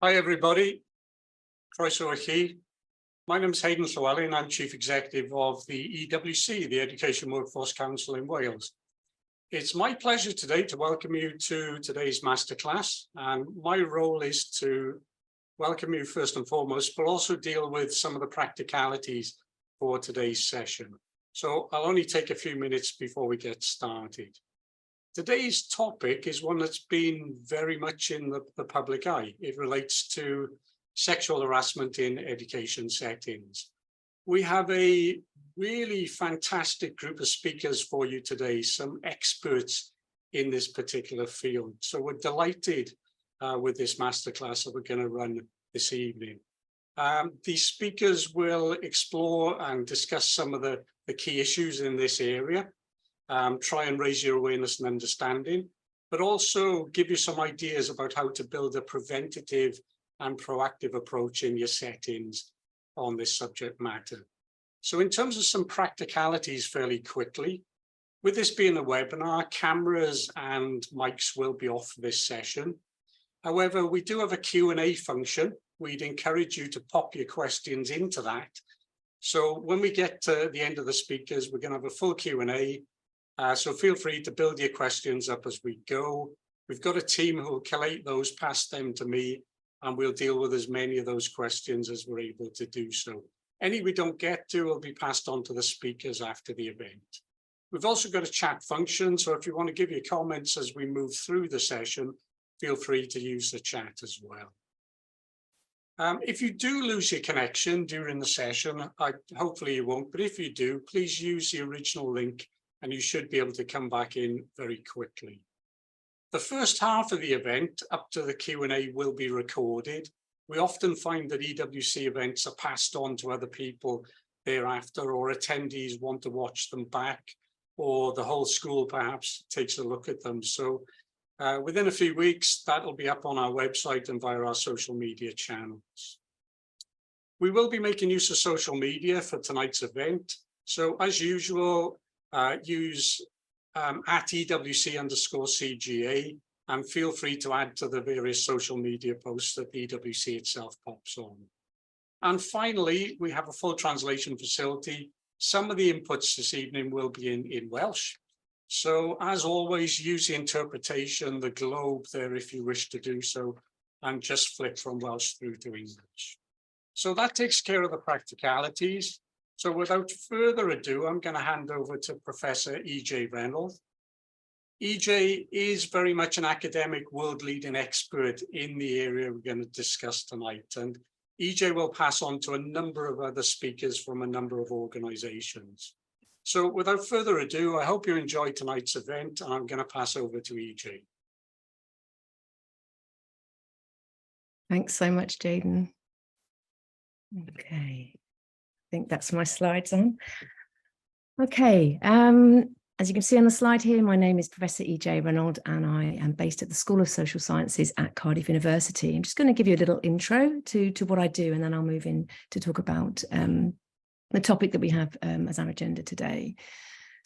Hi everybody, croeso I chi. My name is Hayden Llewellyn and I'm Chief Executive of the EWC, the Education Workforce Council in Wales. It's my pleasure today to welcome you to today's masterclass, and my role is to welcome you first and foremost, but also deal with some of the practicalities for today's session. So I'll only take a few minutes before we get started. Today's topic is one that's been very much in the public eye. It relates to sexual harassment in education settings. We have a really fantastic group of speakers for you today, some experts in this particular field. So we're delighted with this masterclass that we're going to run this evening. These speakers will explore and discuss some of the key issues in this area. Try and raise your awareness and understanding, but also give you some ideas about how to build a preventative and proactive approach in your settings on this subject matter. So in terms of some practicalities fairly quickly, with this being a webinar, cameras and mics will be off for this session. However, we do have a Q&A function. We'd encourage you to pop your questions into that. So when we get to the end of the speakers, we're going to have a full Q&A. So feel free to build your questions up as we go. We've got a team who will collate those, pass them to me, and we'll deal with as many of those questions as we're able to do so. Any we don't get to will be passed on to the speakers after the event. We've also got a chat function, so if you want to give your comments as we move through the session, feel free to use the chat as well. If you do lose your connection during the session, hopefully you won't, but if you do, please use the original link and you should be able to come back in very quickly. The first half of the event, up to the Q&A, will be recorded. We often find that EWC events are passed on to other people thereafter, or attendees want to watch them back, or the whole school perhaps takes a look at them. So within a few weeks, that'll be up on our website and via our social media channels. We will be making use of social media for tonight's event. So as usual, use at EWC_CGA and feel free to add to the various social media posts that the EWC itself pops on. And finally, we have a full translation facility. Some of the inputs this evening will be in Welsh. So as always, use the interpretation, the globe there if you wish to do so, and just flick from Welsh through to English. So that takes care of the practicalities. So without further ado, I'm going to hand over to Professor EJ Renold. EJ is very much an academic world-leading expert in the area we're going to discuss tonight, and EJ will pass on to a number of other speakers from a number of organizations. So without further ado, I hope you enjoy tonight's event, and I'm going to pass over to EJ. Thanks so much, Jaden. Okay. I think that's my slides on. Okay, as you can see on the slide here, my name is Professor EJ Renold and I am based at the School of Social Sciences at Cardiff University. I'm just going to give you a little intro to what I do, and then I'll move in to talk about the topic that we have as our agenda today.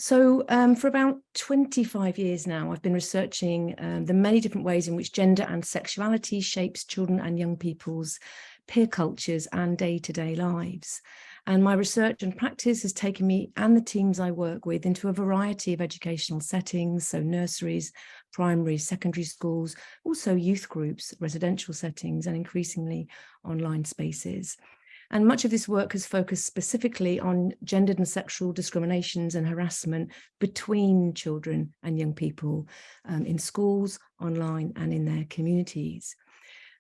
So for about 25 years now, I've been researching the many different ways in which gender and sexuality shapes children and young people's peer cultures and day-to-day lives. And my research and practice has taken me and the teams I work with into a variety of educational settings, so nurseries, primary, secondary schools, also youth groups, residential settings, and increasingly online spaces. And much of this work has focused specifically on gendered and sexual discriminations and harassment between children and young people in schools, online, and in their communities.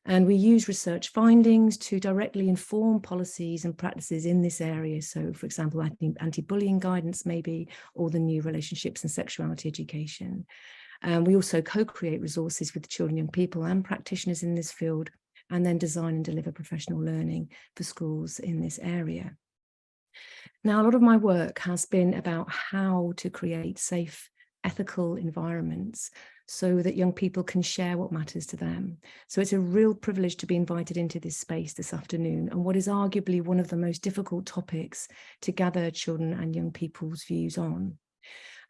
And we use research findings to directly inform policies and practices in this area. So, for example, anti-bullying guidance maybe, or the new relationships and sexuality education. We also co-create resources with children, young people and practitioners in this field, and then design and deliver professional learning for schools in this area. Now, a lot of my work has been about how to create safe, ethical environments so that young people can share what matters to them. So it's a real privilege to be invited into this space this afternoon, and what is arguably one of the most difficult topics to gather children and young people's views on.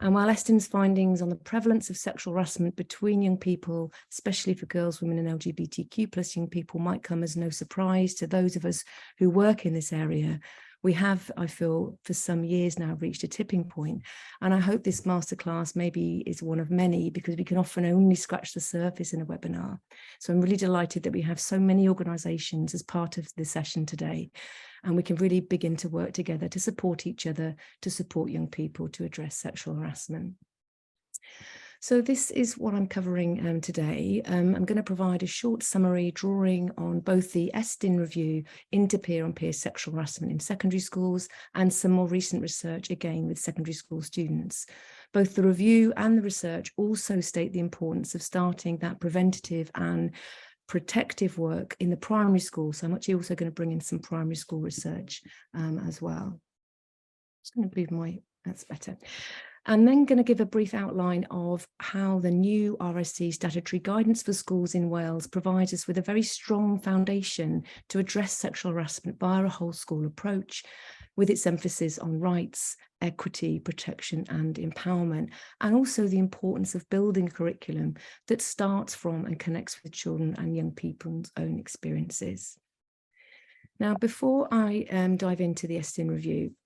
And while Estyn's findings on the prevalence of sexual harassment between young people, especially for girls, women and LGBTQ+ young people, might come as no surprise to those of us who work in this area, we have, I feel, for some years now reached a tipping point. And I hope this masterclass maybe is one of many, because we can often only scratch the surface in a webinar. So I'm really delighted that we have so many organisations as part of this session today. And we can really begin to work together to support each other, to support young people to address sexual harassment. So this is what I'm covering today. I'm going to provide a short summary drawing on both the Estyn review into peer-on-peer sexual harassment in secondary schools and some more recent research, again, with secondary school students. Both the review and the research also state the importance of starting that preventative and protective work in the primary school. So I'm actually also going to bring in some primary school research as well. Just going to move that's better. And then going to give a brief outline of how the new RSC statutory guidance for schools in Wales provides us with a very strong foundation to address sexual harassment via a whole school approach, with its emphasis on rights, equity, protection and empowerment, and also the importance of building a curriculum that starts from and connects with children and young people's own experiences. Now, before I dive into the Estyn review,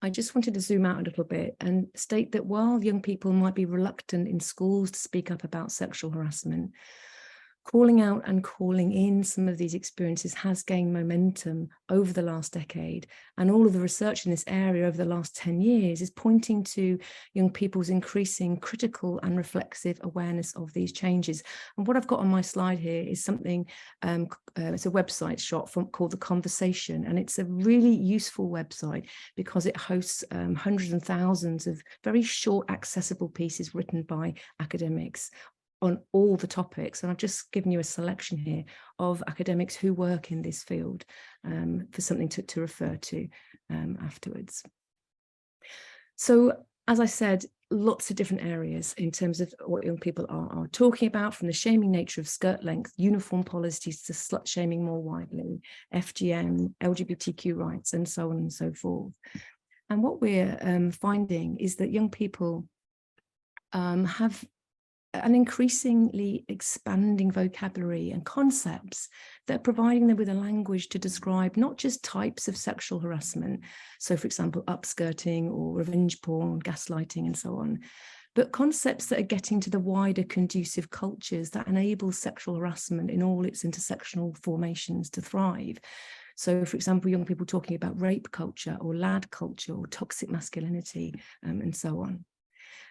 I just wanted to zoom out a little bit and state that while young people might be reluctant in schools to speak up about sexual harassment, calling out and calling in some of these experiences has gained momentum over the last decade. And all of the research in this area over the last 10 years is pointing to young people's increasing critical and reflexive awareness of these changes. And what I've got on my slide here is something, it's a website shot called The Conversation. And it's a really useful website because it hosts hundreds and thousands of very short, accessible pieces written by academics on all the topics. And I've just given you a selection here of academics who work in this field for something to refer to afterwards. So, as I said, lots of different areas in terms of what young people are talking about, from the shaming nature of skirt length, uniform policies, to slut shaming more widely, FGM, LGBTQ rights, and so on and so forth. And what we're finding is that young people have an increasingly expanding vocabulary and concepts that are providing them with a language to describe not just types of sexual harassment, so for example upskirting or revenge porn, gaslighting and so on, but concepts that are getting to the wider conducive cultures that enable sexual harassment in all its intersectional formations to thrive. So, for example, young people talking about rape culture or lad culture or toxic masculinity and so on.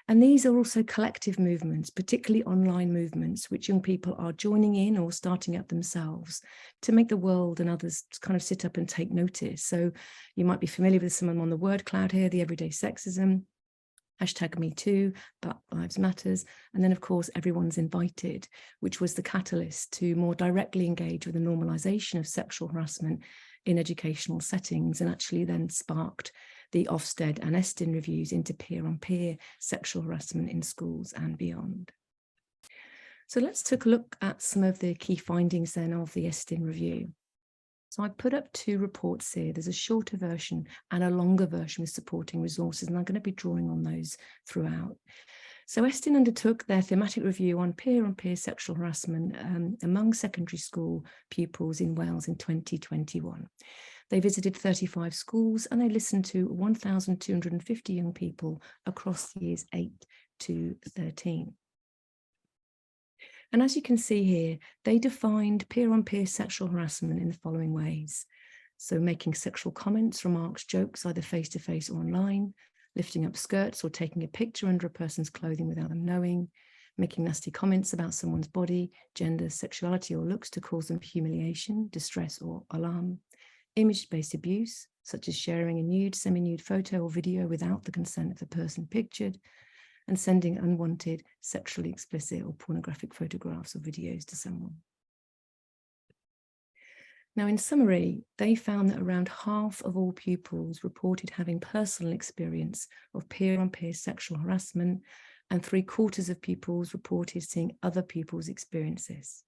And these are also collective movements, particularly online movements, which young people are joining in or starting up themselves to make the world and others kind of sit up and take notice. So you might be familiar with some on the word cloud here, the everyday sexism, #MeToo, Black Lives Matters, and then of course everyone's invited, which was the catalyst to more directly engage with the normalisation of sexual harassment in educational settings, and actually then sparked the Ofsted and Estyn reviews into peer-on-peer sexual harassment in schools and beyond. So let's take a look at some of the key findings then of the Estyn review. So I put up two reports here. There's a shorter version and a longer version with supporting resources, and I'm going to be drawing on those throughout. So Estyn undertook their thematic review on peer-on-peer sexual harassment among secondary school pupils in Wales in 2021. They visited 35 schools and they listened to 1,250 young people across years 8 to 13. And as you can see here, they defined peer-on-peer sexual harassment in the following ways. So making sexual comments, remarks, jokes, either face-to-face or online, lifting up skirts or taking a picture under a person's clothing without them knowing, making nasty comments about someone's body, gender, sexuality or looks to cause them humiliation, distress or alarm, image-based abuse, such as sharing a nude, semi-nude photo or video without the consent of the person pictured, and sending unwanted, sexually explicit or pornographic photographs or videos to someone. Now, in summary, they found that around half of all pupils reported having personal experience of peer-on-peer sexual harassment, and 3/4 of pupils reported seeing other pupils' experiences.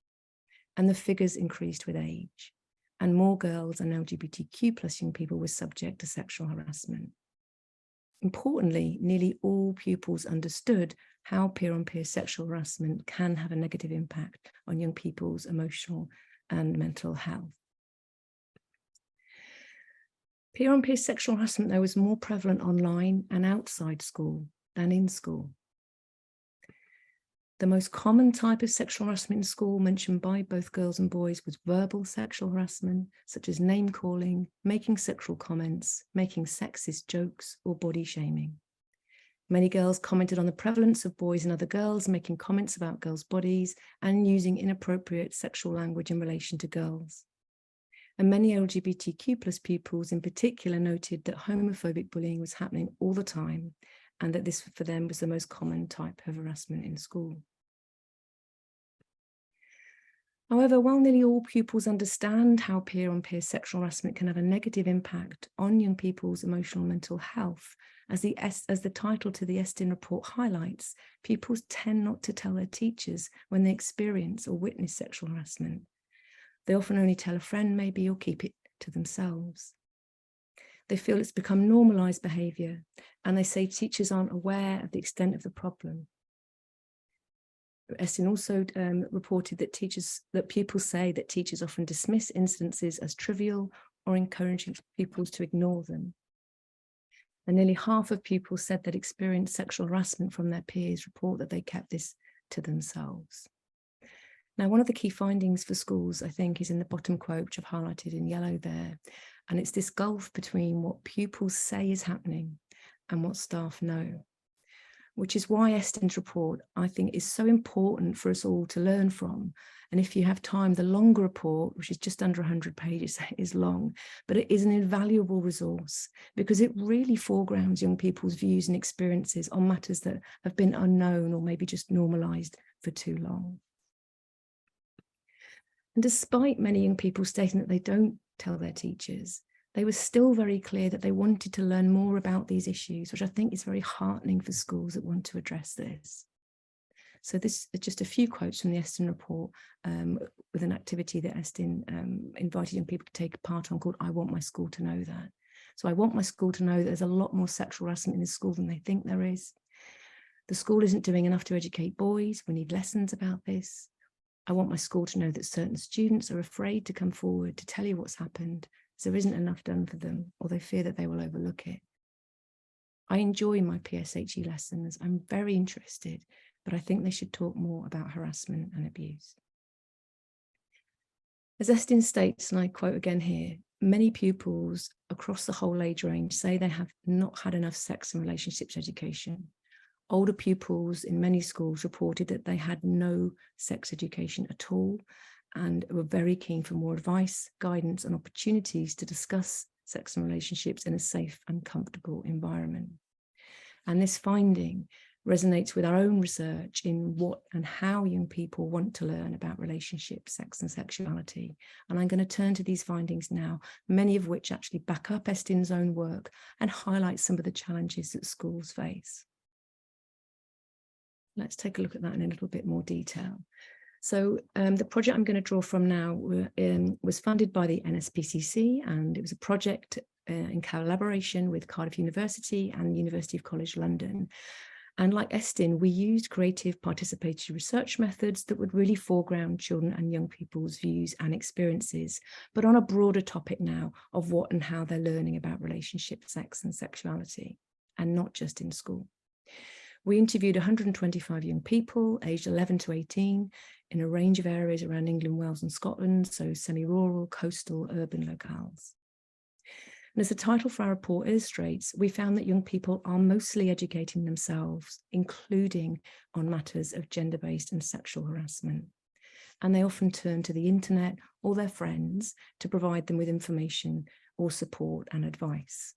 And the figures increased with age, and more girls and LGBTQ+ young people were subject to sexual harassment. Importantly, nearly all pupils understood how peer-on-peer sexual harassment can have a negative impact on young people's emotional and mental health. Peer-on-peer sexual harassment, though, was more prevalent online and outside school than in school. The most common type of sexual harassment in school mentioned by both girls and boys was verbal sexual harassment, such as name-calling, making sexual comments, making sexist jokes, or body shaming. Many girls commented on the prevalence of boys and other girls making comments about girls' bodies and using inappropriate sexual language in relation to girls. And many LGBTQ+ pupils in particular noted that homophobic bullying was happening all the time, and that this for them was the most common type of harassment in school. However, while nearly all pupils understand how peer-on-peer sexual harassment can have a negative impact on young people's emotional and mental health, as the title to the Estyn report highlights, pupils tend not to tell their teachers when they experience or witness sexual harassment. They often only tell a friend maybe, or keep it to themselves. They feel it's become normalised behaviour, and they say teachers aren't aware of the extent of the problem. Estyn also reported that pupils say that teachers often dismiss incidences as trivial or encouraging pupils to ignore them. And nearly half of pupils said that experienced sexual harassment from their peers report that they kept this to themselves. Now, one of the key findings for schools, I think, is in the bottom quote, which I've highlighted in yellow there. And it's this gulf between what pupils say is happening and what staff know, which is why Estyn's report, I think, is so important for us all to learn from. And if you have time, the longer report, which is just under 100 pages, is long, but it is an invaluable resource because it really foregrounds young people's views and experiences on matters that have been unknown or maybe just normalised for too long. And despite many young people stating that they don't tell their teachers, they were still very clear that they wanted to learn more about these issues, which I think is very heartening for schools that want to address this. So this is just a few quotes from the Estyn report with an activity that Estyn invited young people to take part on called I Want My School to Know That. So I want my school to know that there's a lot more sexual harassment in the school than they think there is. The school isn't doing enough to educate boys. We need lessons about this. I want my school to know that certain students are afraid to come forward to tell you what's happened, as there isn't enough done for them, or they fear that they will overlook it. I enjoy my PSHE lessons. I'm very interested, but I think they should talk more about harassment and abuse. As Estyn states, and I quote again here, many pupils across the whole age range say they have not had enough sex and relationships education. Older pupils in many schools reported that they had no sex education at all and were very keen for more advice, guidance, and opportunities to discuss sex and relationships in a safe and comfortable environment. And this finding resonates with our own research in what and how young people want to learn about relationships, sex and sexuality. And I'm going to turn to these findings now, many of which actually back up Estyn's own work and highlight some of the challenges that schools face. Let's take a look at that in a little bit more detail. So the project I'm going to draw from now was funded by the NSPCC, and it was a project in collaboration with Cardiff University and the University of College London. And like Estyn, we used creative participatory research methods that would really foreground children and young people's views and experiences, but on a broader topic now of what and how they're learning about relationships, sex and sexuality, and not just in school. We interviewed 125 young people aged 11 to 18 in a range of areas around England, Wales and Scotland, so semi-rural, coastal, urban locales. And as the title for our report illustrates, we found that young people are mostly educating themselves, including on matters of gender-based and sexual harassment. And they often turn to the internet or their friends to provide them with information or support and advice.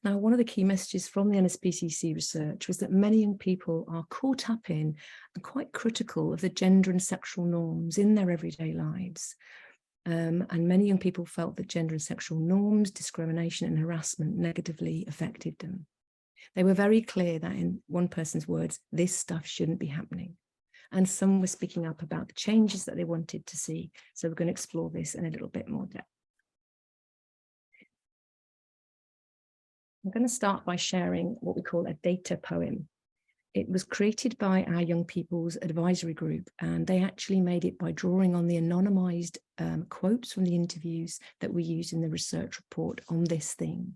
Now, one of the key messages from the NSPCC research was that many young people are caught up in and quite critical of the gender and sexual norms in their everyday lives. And many young people felt that gender and sexual norms, discrimination and harassment negatively affected them. They were very clear that, in one person's words, this stuff shouldn't be happening. And some were speaking up about the changes that they wanted to see. So we're going to explore this in a little bit more depth. I'm going to start by sharing what we call a data poem. It was created by our young people's advisory group, and they actually made it by drawing on the anonymized quotes from the interviews that we used in the research report on this theme.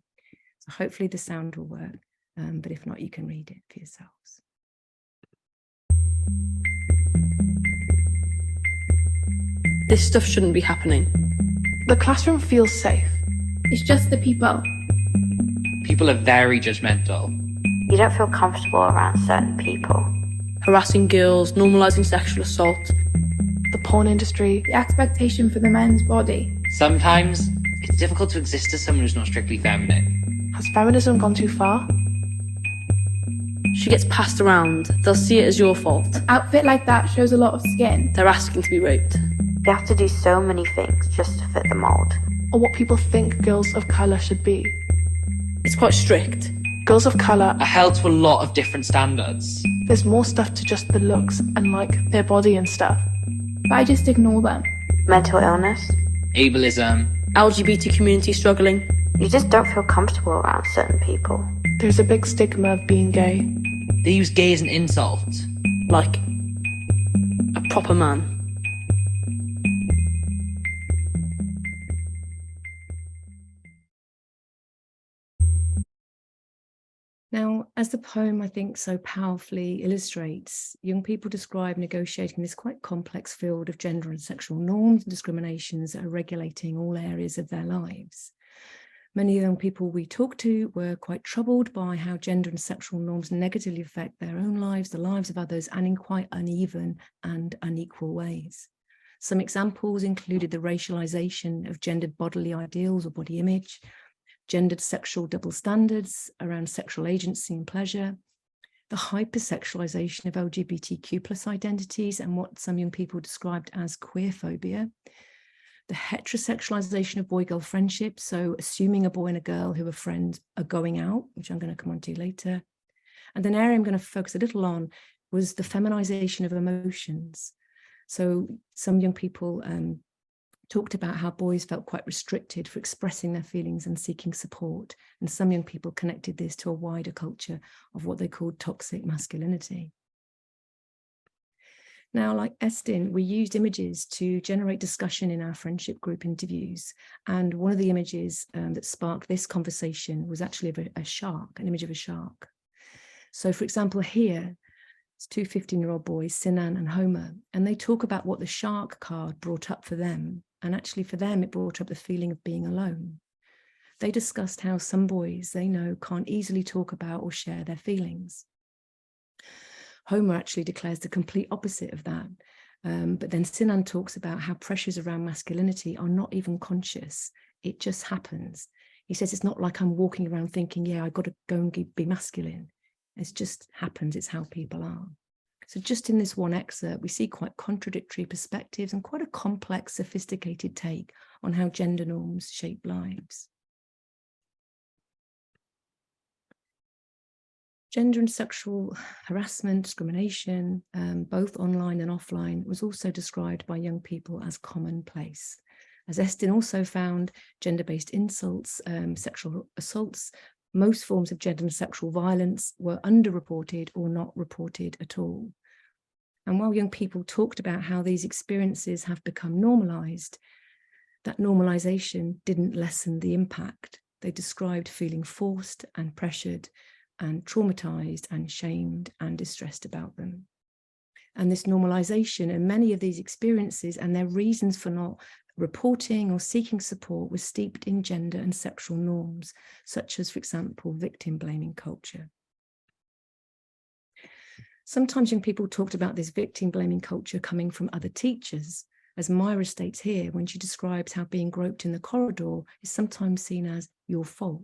So hopefully the sound will work, but if not, you can read it for yourselves. This stuff shouldn't be happening. The classroom feels safe. It's just the people. People are very judgmental. You don't feel comfortable around certain people. Harassing girls, normalising sexual assault. The porn industry. The expectation for the men's body. Sometimes it's difficult to exist as someone who's not strictly feminine. Has feminism gone too far? She gets passed around. They'll see it as your fault. An outfit like that shows a lot of skin. They're asking to be raped. You have to do so many things just to fit the mould. Or what people think girls of colour should be. It's quite strict. Girls of colour Are held to a lot of different standards. there's more stuff to just the looks and like their body and stuff. But I just ignore them. Mental illness. Ableism. LGBT community struggling. You just don't feel comfortable around certain people. There's a big stigma of being gay. They use gay as an insult. Like a proper man. Now, as the poem, I think, so powerfully illustrates, young people describe negotiating this quite complex field of gender and sexual norms and discriminations that are regulating all areas of their lives. Many young people we talked to were quite troubled by how gender and sexual norms negatively affect their own lives, the lives of others, and in quite uneven and unequal ways. Some examples included the racialization of gendered bodily ideals or body image, gendered sexual double standards around sexual agency and pleasure, the hypersexualization of LGBTQ+ identities and what some young people described as queer phobia, the heterosexualization of boy-girl friendship, so assuming a boy and a girl who are friends are going out, which I'm going to come on to later. And an area I'm going to focus a little on was the feminization of emotions. So some young people talked about how boys felt quite restricted for expressing their feelings and seeking support. And some young people connected this to a wider culture of what they called toxic masculinity. Now, like Estyn, we used images to generate discussion in our friendship group interviews. And one of the images that sparked this conversation was actually of a shark, an image of a shark. So, for example, here, it's two 15-year-old boys, Sinan and Homer, and they talk about what the shark card brought up for them. And actually for them, it brought up the feeling of being alone. They discussed how some boys they know can't easily talk about or share their feelings. Homer actually declares the complete opposite of that. But then Sinan talks about how pressures around masculinity are not even conscious. It just happens. He says, it's not like I'm walking around thinking, yeah, I've got to go and be masculine. It just happens. It's how people are. So just in this one excerpt, we see quite contradictory perspectives and quite a complex, sophisticated take on how gender norms shape lives. Gender and sexual harassment, discrimination, both online and offline, was also described by young people as commonplace. As Estyn also found, gender-based insults, sexual assaults, most forms of gender and sexual violence were underreported or not reported at all. And while young people talked about how these experiences have become normalized, that normalization didn't lessen the impact. They described feeling forced and pressured and traumatized and shamed and distressed about them. And this normalization and many of these experiences and their reasons for not reporting or seeking support was steeped in gender and sexual norms, such as, for example, victim blaming culture. Sometimes young people talked about this victim blaming culture coming from other teachers, as Myra states here when she describes how being groped in the corridor is sometimes seen as your fault,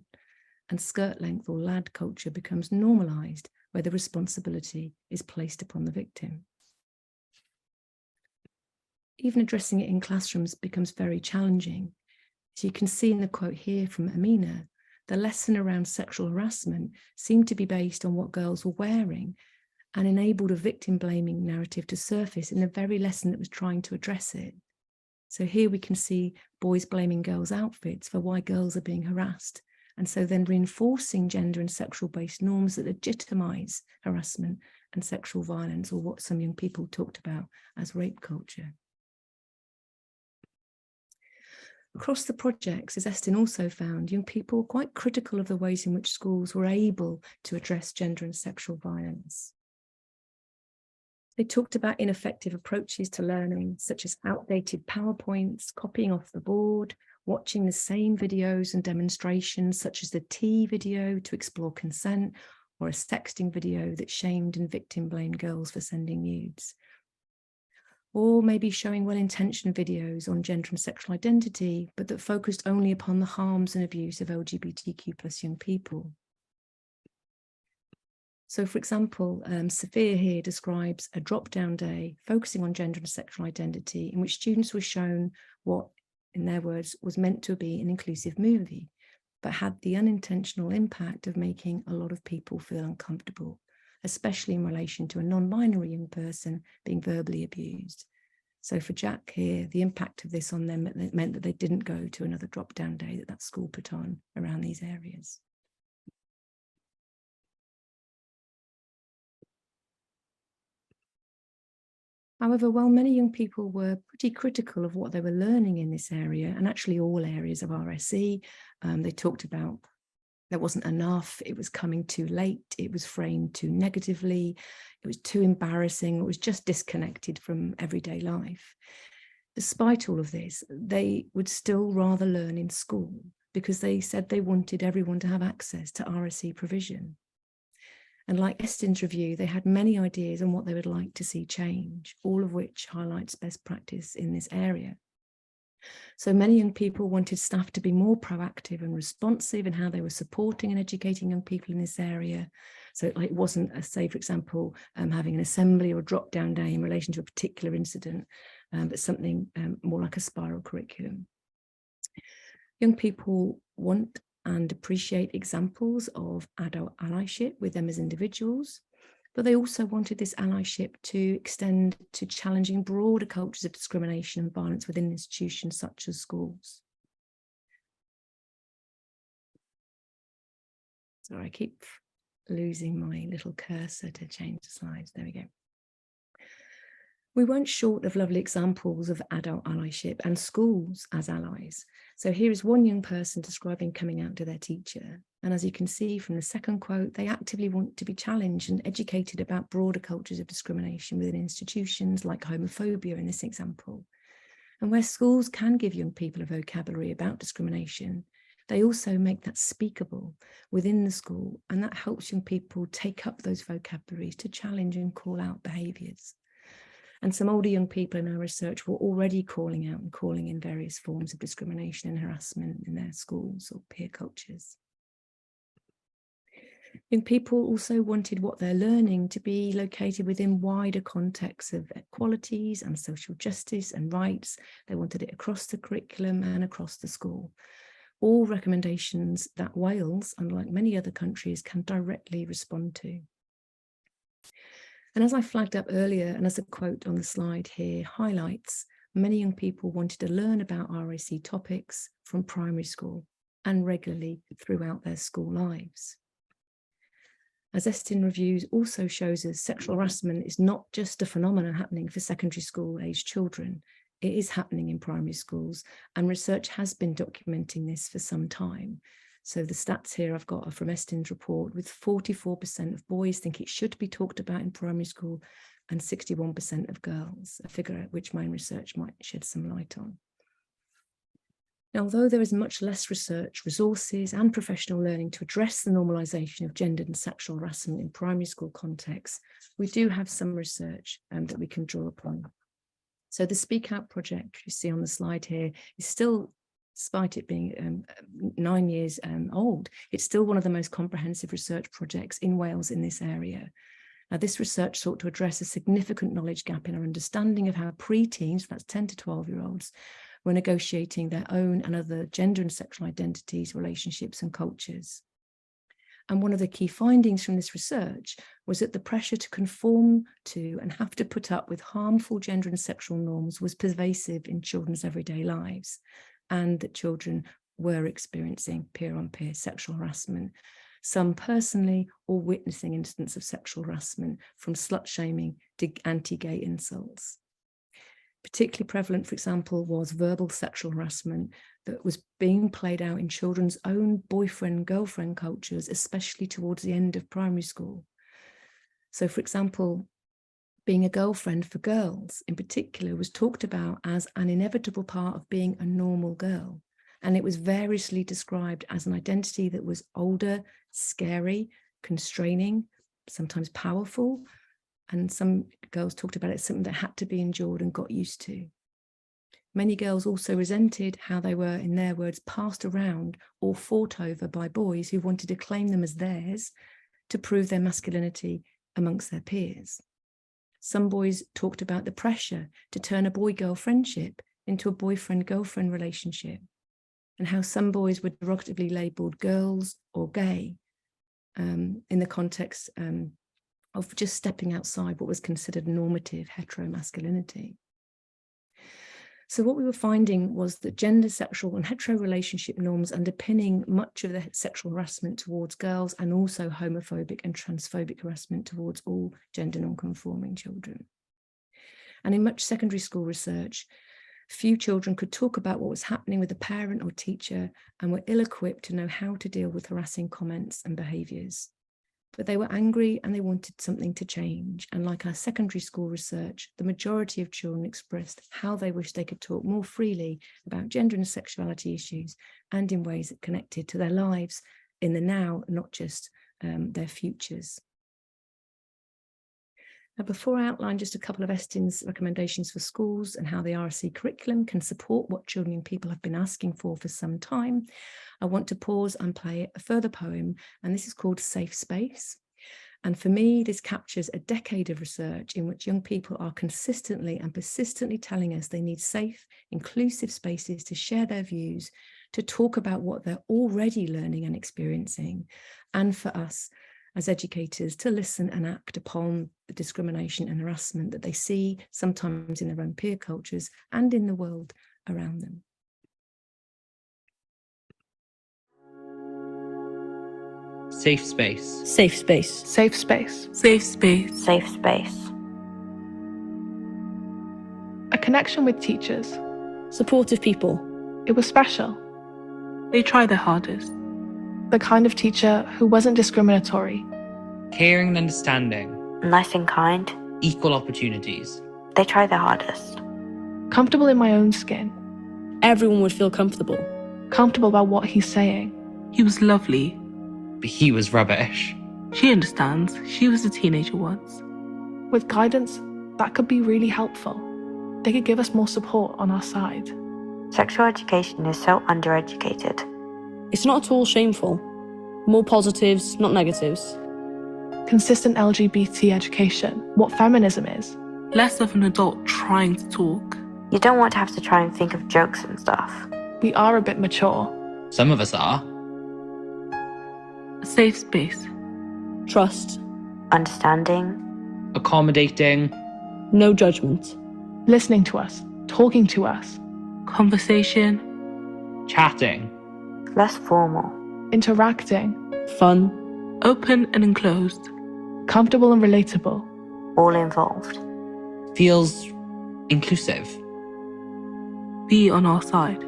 and skirt length or lad culture becomes normalized where the responsibility is placed upon the victim. Even addressing it in classrooms becomes very challenging. As you can see in the quote here from Amina, the lesson around sexual harassment seemed to be based on what girls were wearing and enabled a victim blaming narrative to surface in the very lesson that was trying to address it. So here we can see boys blaming girls' outfits for why girls are being harassed and so then reinforcing gender and sexual-based norms that legitimise harassment and sexual violence, or what some young people talked about as rape culture. Across the projects, as Estyn also found, young people were quite critical of the ways in which schools were able to address gender and sexual violence. They talked about ineffective approaches to learning, such as outdated PowerPoints, copying off the board, watching the same videos and demonstrations, such as the tea video to explore consent, or a sexting video that shamed and victim-blamed girls for sending nudes. Or maybe showing well-intentioned videos on gender and sexual identity, but that focused only upon the harms and abuse of LGBTQ+ young people. So, for example, Sophia here describes a drop-down day focusing on gender and sexual identity, in which students were shown what, in their words, was meant to be an inclusive movie, but had the unintentional impact of making a lot of people feel uncomfortable, especially in relation to a non-binary young person being verbally abused. So for Jack here, the impact of this on them meant that they didn't go to another drop-down day that school put on around these areas. However, while many young people were pretty critical of what they were learning in this area, and actually all areas of RSE, they talked about there wasn't enough, it was coming too late, it was framed too negatively, it was too embarrassing, it was just disconnected from everyday life. Despite all of this, they would still rather learn in school because they said they wanted everyone to have access to RSE provision. And like Estyn's review, they had many ideas on what they would like to see change, all of which highlights best practice in this area. So many young people wanted staff to be more proactive and responsive in how they were supporting and educating young people in this area. So it wasn't, say, for example, having an assembly or a drop-down day in relation to a particular incident, but something more like a spiral curriculum. Young people want and appreciate examples of adult allyship with them as individuals, but they also wanted this allyship to extend to challenging broader cultures of discrimination and violence within institutions such as schools. Sorry, I keep losing my little cursor to change the slides. There we go. We weren't short of lovely examples of adult allyship and schools as allies. So here is one young person describing coming out to their teacher. And as you can see from the second quote, they actively want to be challenged and educated about broader cultures of discrimination within institutions like homophobia in this example. And where schools can give young people a vocabulary about discrimination, they also make that speakable within the school. And that helps young people take up those vocabularies to challenge and call out behaviours. And some older young people in our research were already calling out and calling in various forms of discrimination and harassment in their schools or peer cultures. Young people also wanted what they're learning to be located within wider contexts of equalities and social justice and rights. They wanted it across the curriculum and across the school. All recommendations that Wales, unlike many other countries, can directly respond to. And as I flagged up earlier, and as the quote on the slide here highlights, many young people wanted to learn about RSE topics from primary school and regularly throughout their school lives. As Estyn reviews also shows us, sexual harassment is not just a phenomenon happening for secondary school aged children. It is happening in primary schools, and research has been documenting this for some time. So the stats here I've got are from Estyn's report, with 44% of boys think it should be talked about in primary school and 61% of girls, a figure which my own research might shed some light on. Now, although there is much less research, resources and professional learning to address the normalisation of gendered and sexual harassment in primary school contexts, we do have some research that we can draw upon. So the Speak Out project you see on the slide here is still, despite it being 9 years old, it's still one of the most comprehensive research projects in Wales in this area. Now, this research sought to address a significant knowledge gap in our understanding of how pre-teens, that's 10 to 12-year-olds, were negotiating their own and other gender and sexual identities, relationships and cultures. And one of the key findings from this research was that the pressure to conform to and have to put up with harmful gender and sexual norms was pervasive in children's everyday lives, and that children were experiencing peer-on-peer sexual harassment, some personally or witnessing incidents of sexual harassment, from slut-shaming to anti-gay insults. Particularly prevalent, for example, was verbal sexual harassment that was being played out in children's own boyfriend-girlfriend cultures, especially towards the end of primary school. So, for example, being a girlfriend for girls in particular was talked about as an inevitable part of being a normal girl. And it was variously described as an identity that was older, scary, constraining, sometimes powerful. And some girls talked about it as something that had to be endured and got used to. Many girls also resented how they were, in their words, passed around or fought over by boys who wanted to claim them as theirs to prove their masculinity amongst their peers. Some boys talked about the pressure to turn a boy-girl friendship into a boyfriend-girlfriend relationship, and how some boys were derogatively labelled girls or gay in the context of just stepping outside what was considered normative heteromasculinity. So what we were finding was that gender, sexual and hetero relationship norms underpinning much of the sexual harassment towards girls, and also homophobic and transphobic harassment towards all gender non-conforming children. And in much secondary school research, few children could talk about what was happening with a parent or teacher and were ill-equipped to know how to deal with harassing comments and behaviours. But they were angry and they wanted something to change. And like our secondary school research, the majority of children expressed how they wished they could talk more freely about gender and sexuality issues, and in ways that connected to their lives in the now, not just their futures. Now, before I outline just a couple of Estyn's recommendations for schools and how the RSC curriculum can support what children and people have been asking for some time, I want to pause and play a further poem, and this is called Safe Space. And for me, this captures a decade of research in which young people are consistently and persistently telling us they need safe, inclusive spaces to share their views, to talk about what they're already learning and experiencing, and for us as educators to listen and act upon the discrimination and harassment that they see sometimes in their own peer cultures and in the world around them. Safe space. Safe space. Safe space. Safe space. Safe space. A connection with teachers. Supportive people. It was special. They tried their hardest. The kind of teacher who wasn't discriminatory. Caring and understanding. Nice and kind. Equal opportunities. They try their hardest. Comfortable in my own skin. Everyone would feel comfortable. Comfortable about what he's saying. He was lovely. But he was rubbish. She understands. She was a teenager once. With guidance, that could be really helpful. They could give us more support on our side. Sexual education is so undereducated. It's not at all shameful. More positives, not negatives. Consistent LGBT education, what feminism is. Less of an adult trying to talk. You don't want to have to try and think of jokes and stuff. We are a bit mature. Some of us are. A safe space. Trust. Understanding. Accommodating. No judgment. Listening to us, talking to us. Conversation. Chatting. Less formal. Interacting. Fun. Open and enclosed. Comfortable and relatable. All involved. Feels inclusive. Be on our side.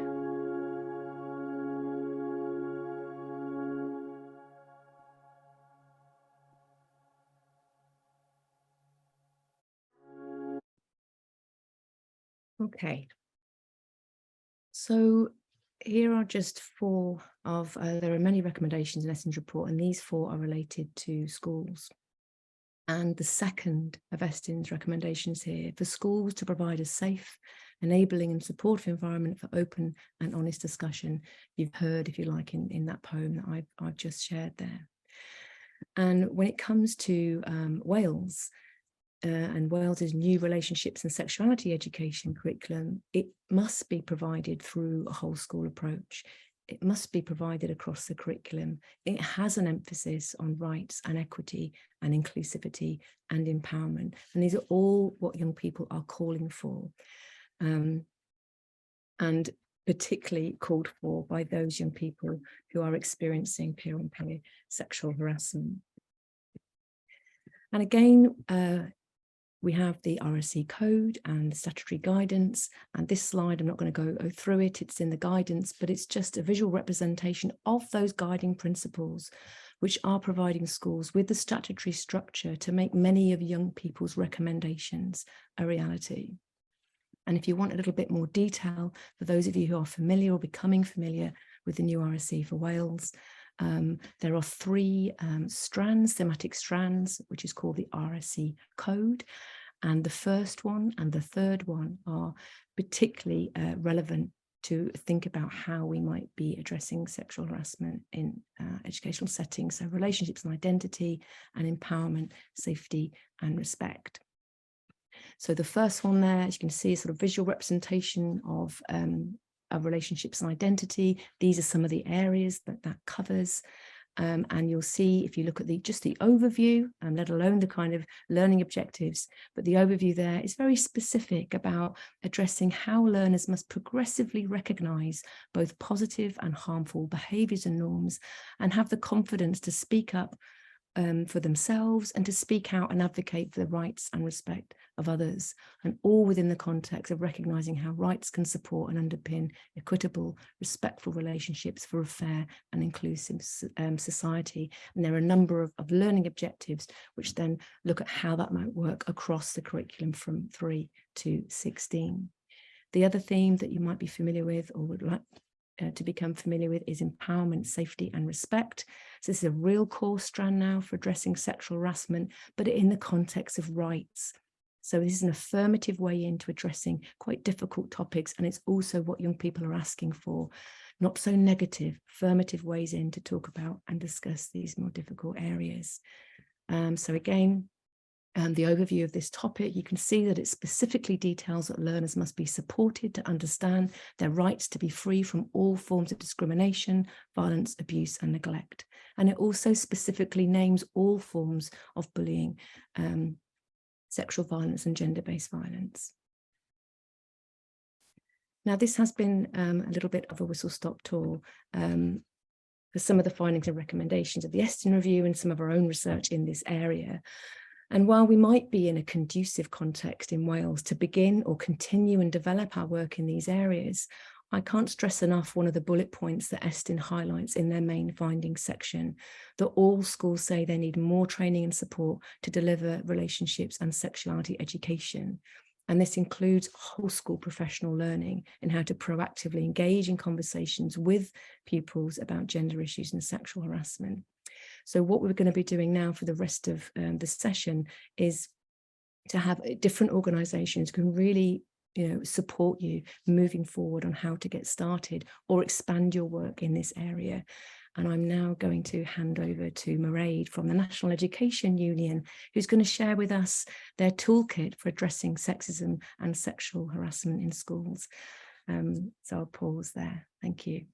Okay. So here are just four of, there are many recommendations in Estyn's report, and these four are related to schools. And the second of Estyn's recommendations here, for schools to provide a safe, enabling and supportive environment for open and honest discussion. You've heard, if you like, in that poem that I've just shared there. And when it comes to Wales, and Wales's new relationships and sexuality education curriculum, it must be provided through a whole school approach. It must be provided across the curriculum. It has an emphasis on rights and equity and inclusivity and empowerment. And these are all what young people are calling for. And particularly called for by those young people who are experiencing peer-on-peer sexual harassment. And again, we have the RSC code and the statutory guidance, and this slide, I'm not going to go through it, it's in the guidance, but it's just a visual representation of those guiding principles which are providing schools with the statutory structure to make many of young people's recommendations a reality. And if you want a little bit more detail, for those of you who are familiar or becoming familiar with the new RSC for Wales, there are 3 strands, thematic strands, which is called the RSC code. And the first one and the third one are particularly relevant to think about how we might be addressing sexual harassment in educational settings. So relationships and identity, and empowerment, safety and respect. So the first one there, as you can see, is sort of visual representation of relationships and identity. These are some of the areas that covers. And you'll see, if you look at just the overview, and let alone the kind of learning objectives, but the overview there is very specific about addressing how learners must progressively recognise both positive and harmful behaviours and norms, and have the confidence to speak up for themselves and to speak out and advocate for the rights and respect of others, and all within the context of recognising how rights can support and underpin equitable, respectful relationships for a fair and inclusive society. And there are a number of learning objectives which then look at how that might work across the curriculum from 3 to 16. The other theme that you might be familiar with or would like to become familiar with is empowerment, safety and respect. So this is a real core strand now for addressing sexual harassment, but in the context of rights. So this is an affirmative way into addressing quite difficult topics, and it's also what young people are asking for, not so negative, affirmative ways in to talk about and discuss these more difficult areas. So again, the overview of this topic, you can see that it specifically details that learners must be supported to understand their rights to be free from all forms of discrimination, violence, abuse and neglect. And it also specifically names all forms of bullying, sexual violence and gender-based violence. Now, this has been a little bit of a whistle-stop tour for some of the findings and recommendations of the Estyn review and some of our own research in this area. And while we might be in a conducive context in Wales to begin or continue and develop our work in these areas, I can't stress enough one of the bullet points that Estyn highlights in their main findings section, that all schools say they need more training and support to deliver relationships and sexuality education. And this includes whole school professional learning in how to proactively engage in conversations with pupils about gender issues and sexual harassment. So what we're going to be doing now for the rest of the session is to have different organisations can really support you moving forward on how to get started or expand your work in this area. And I'm now going to hand over to Roedd from the National Education Union, who's going to share with us their toolkit for addressing sexism and sexual harassment in schools. So I'll pause there. Thank you.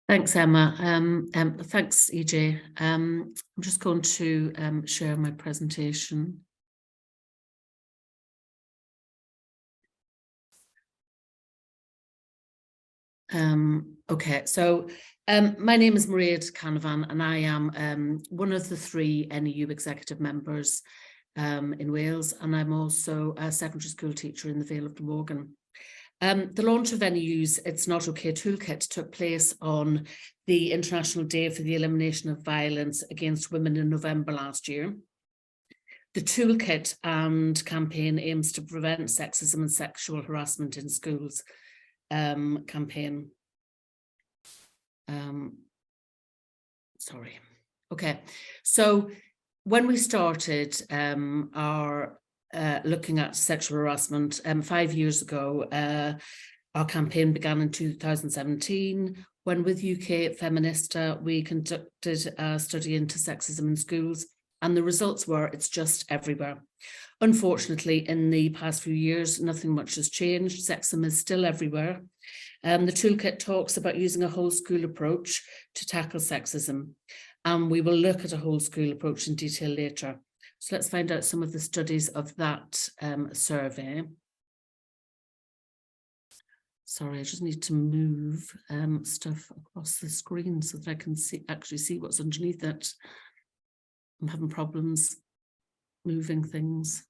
Thanks, Emma. Thanks, EJ. I'm just going to share my presentation. Okay, so my name is Roedd and I am one of the 3 NEU executive members in Wales, and I'm also a secondary school teacher in the Vale of Glamorgan. The launch of NEU's It's Not OK toolkit took place on the International Day for the Elimination of Violence Against Women in November last year. The toolkit and campaign aims to prevent sexism and sexual harassment in schools. Campaign. Sorry. Okay. So when we started our looking at sexual harassment 5 years ago, our campaign began in 2017 when with UK Feminista we conducted a study into sexism in schools, and the results were it's just everywhere. Unfortunately, in the past few years, nothing much has changed. Sexism is still everywhere. The toolkit talks about using a whole school approach to tackle sexism, and we will look at a whole school approach in detail later. So let's find out some of the studies of that survey. Sorry, I just need to move stuff across the screen so that I can actually see what's underneath it. I'm having problems moving things.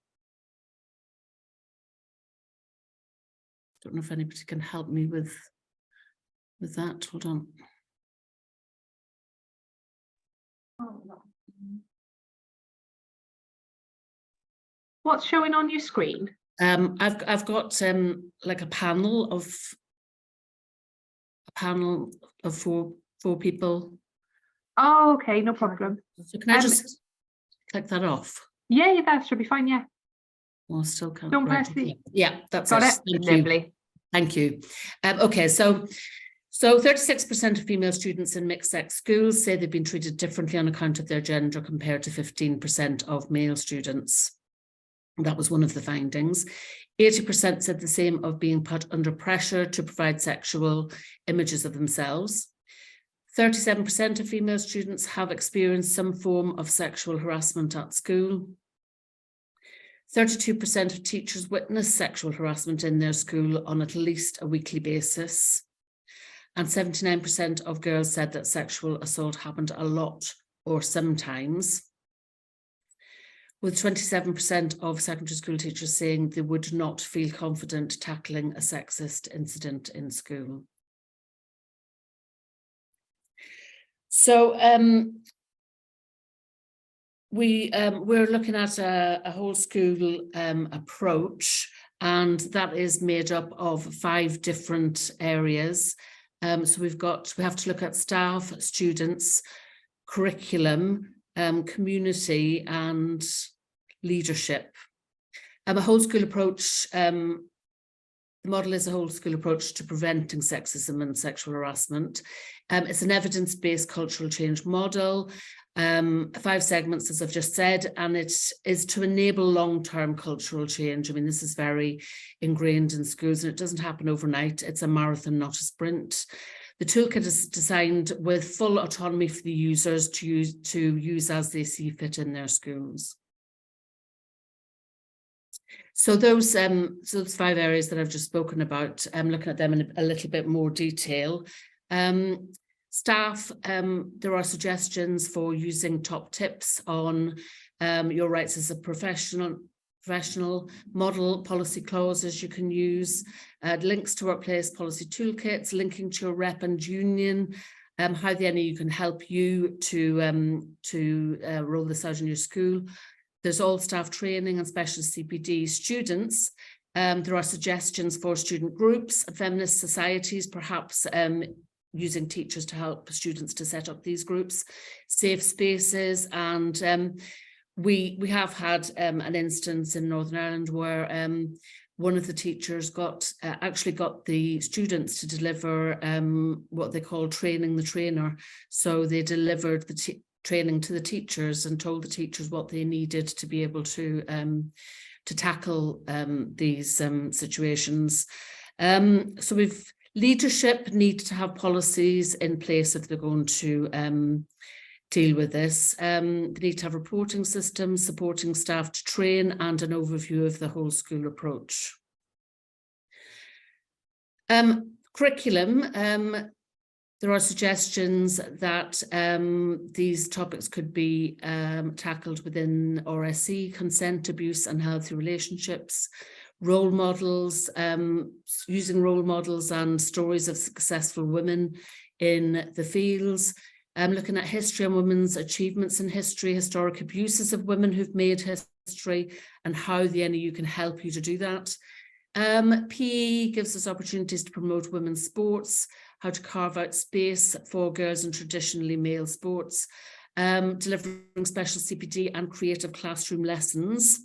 Don't know if anybody can help me with that. Hold on. What's showing on your screen? I've got like a panel of four people. Oh, okay, no problem. So can I just click that off? Yeah, that should be fine. Yeah. Well, still can't. Don't right, press the. Yeah, that's Got it. Thank Lovely. you. Thank you. Okay, so 36% of female students in mixed-sex schools say they've been treated differently on account of their gender compared to 15% of male students. That was one of the findings. 80% said the same of being put under pressure to provide sexual images of themselves. 37% of female students have experienced some form of sexual harassment at school. 32% of teachers witness sexual harassment in their school on at least a weekly basis. And 79% of girls said that sexual assault happened a lot or sometimes, with 27% of secondary school teachers saying they would not feel confident tackling a sexist incident in school. So we're looking at a whole school approach, and that is made up of 5 different areas. So we have to look at staff, students, curriculum, community and leadership. A whole school approach, the model is a whole school approach to preventing sexism and sexual harassment. It's an evidence-based cultural change model, 5 segments, as I've just said, and it is to enable long-term cultural change. I mean, this is very ingrained in schools and it doesn't happen overnight. It's a marathon, not a sprint. The toolkit is designed with full autonomy for the users to use as they see fit in their schools. So those 5 areas that I've just spoken about, I'm looking at them in a little bit more detail. Staff, there are suggestions for using top tips on your rights as a professional model policy clauses you can use, links to workplace policy toolkits, linking to your rep and union, how the NEU can help you to roll this out in your school. There's all staff training and specialist CPD students. There are suggestions for student groups, feminist societies, perhaps using teachers to help students to set up these groups, safe spaces, and we have had an instance in Northern Ireland where one of the teachers actually got the students to deliver what they call training the trainer. So they delivered the training to the teachers and told the teachers what they needed to be able to tackle these situations. So leadership need to have policies in place if they're going to deal with this. They need to have reporting systems, supporting staff to train, and an overview of the whole school approach. Curriculum, there are suggestions that these topics could be tackled within RSE, consent, abuse and healthy relationships, role models, using role models and stories of successful women in the fields, looking at history and women's achievements in history, historic abuses of women who've made history and how the NEU can help you to do that. PE gives us opportunities to promote women's sports, how to carve out space for girls in traditionally male sports, delivering special CPD and creative classroom lessons.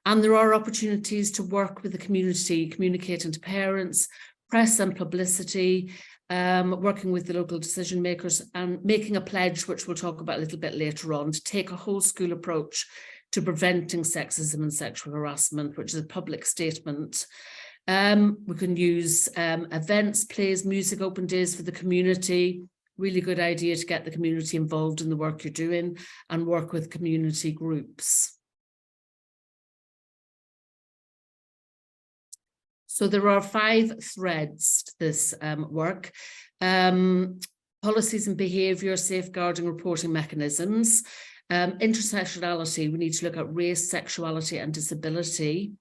And there are opportunities to work with the community, communicating to parents, press and publicity, working with the local decision makers and making a pledge, which we'll talk about a little bit later on, to take a whole school approach to preventing sexism and sexual harassment, which is a public statement. We can use events, plays, music, open days for the community, really good idea to get the community involved in the work you're doing and work with community groups. So there are 5 threads to this work. Policies and behaviour, safeguarding, reporting mechanisms. Intersectionality, we need to look at race, sexuality and disability.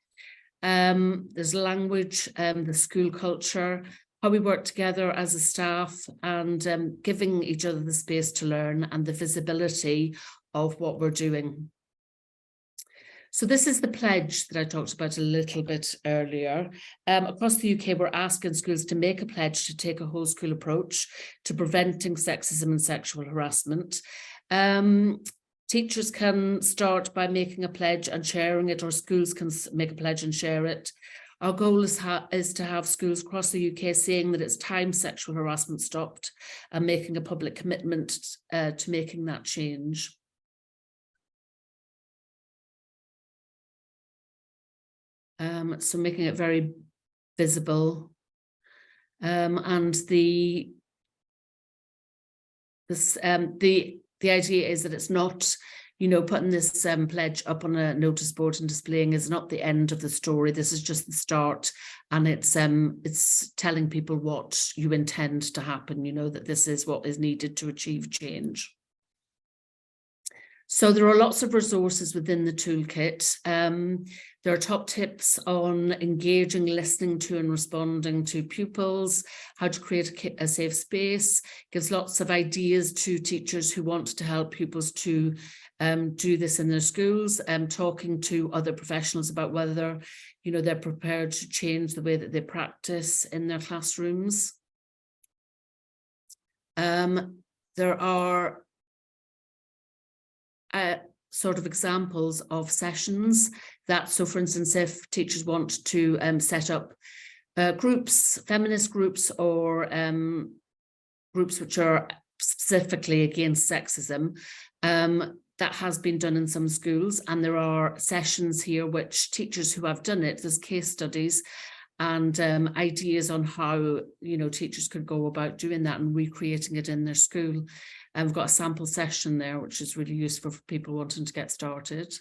There's language, the school culture, how we work together as a staff, and giving each other the space to learn and the visibility of what we're doing. So this is the pledge that I talked about a little bit earlier. Across the UK, we're asking schools to make a pledge to take a whole school approach to preventing sexism and sexual harassment. Teachers can start by making a pledge and sharing it, or schools can make a pledge and share it. Our goal is to have schools across the UK saying that it's time sexual harassment stopped and making a public commitment to making that change. So making it very visible, and the idea is that it's not, you know, putting this pledge up on a notice board and displaying is not the end of the story. This is just the start, and it's telling people what you intend to happen. You know, that this is what is needed to achieve change. So there are lots of resources within the toolkit. There are top tips on engaging, listening to and responding to pupils, how to create a safe space, gives lots of ideas to teachers who want to help pupils to do this in their schools, talking to other professionals about whether, you know, they're prepared to change the way that they practice in their classrooms. There are sort of examples of sessions that, so for instance, if teachers want to set up groups, feminist groups, or groups which are specifically against sexism, that has been done in some schools, and there are sessions here which teachers who have done it, there's case studies and ideas on how, you know, teachers could go about doing that and recreating it in their school. And we've got a sample session there, which is really useful for people wanting to get started.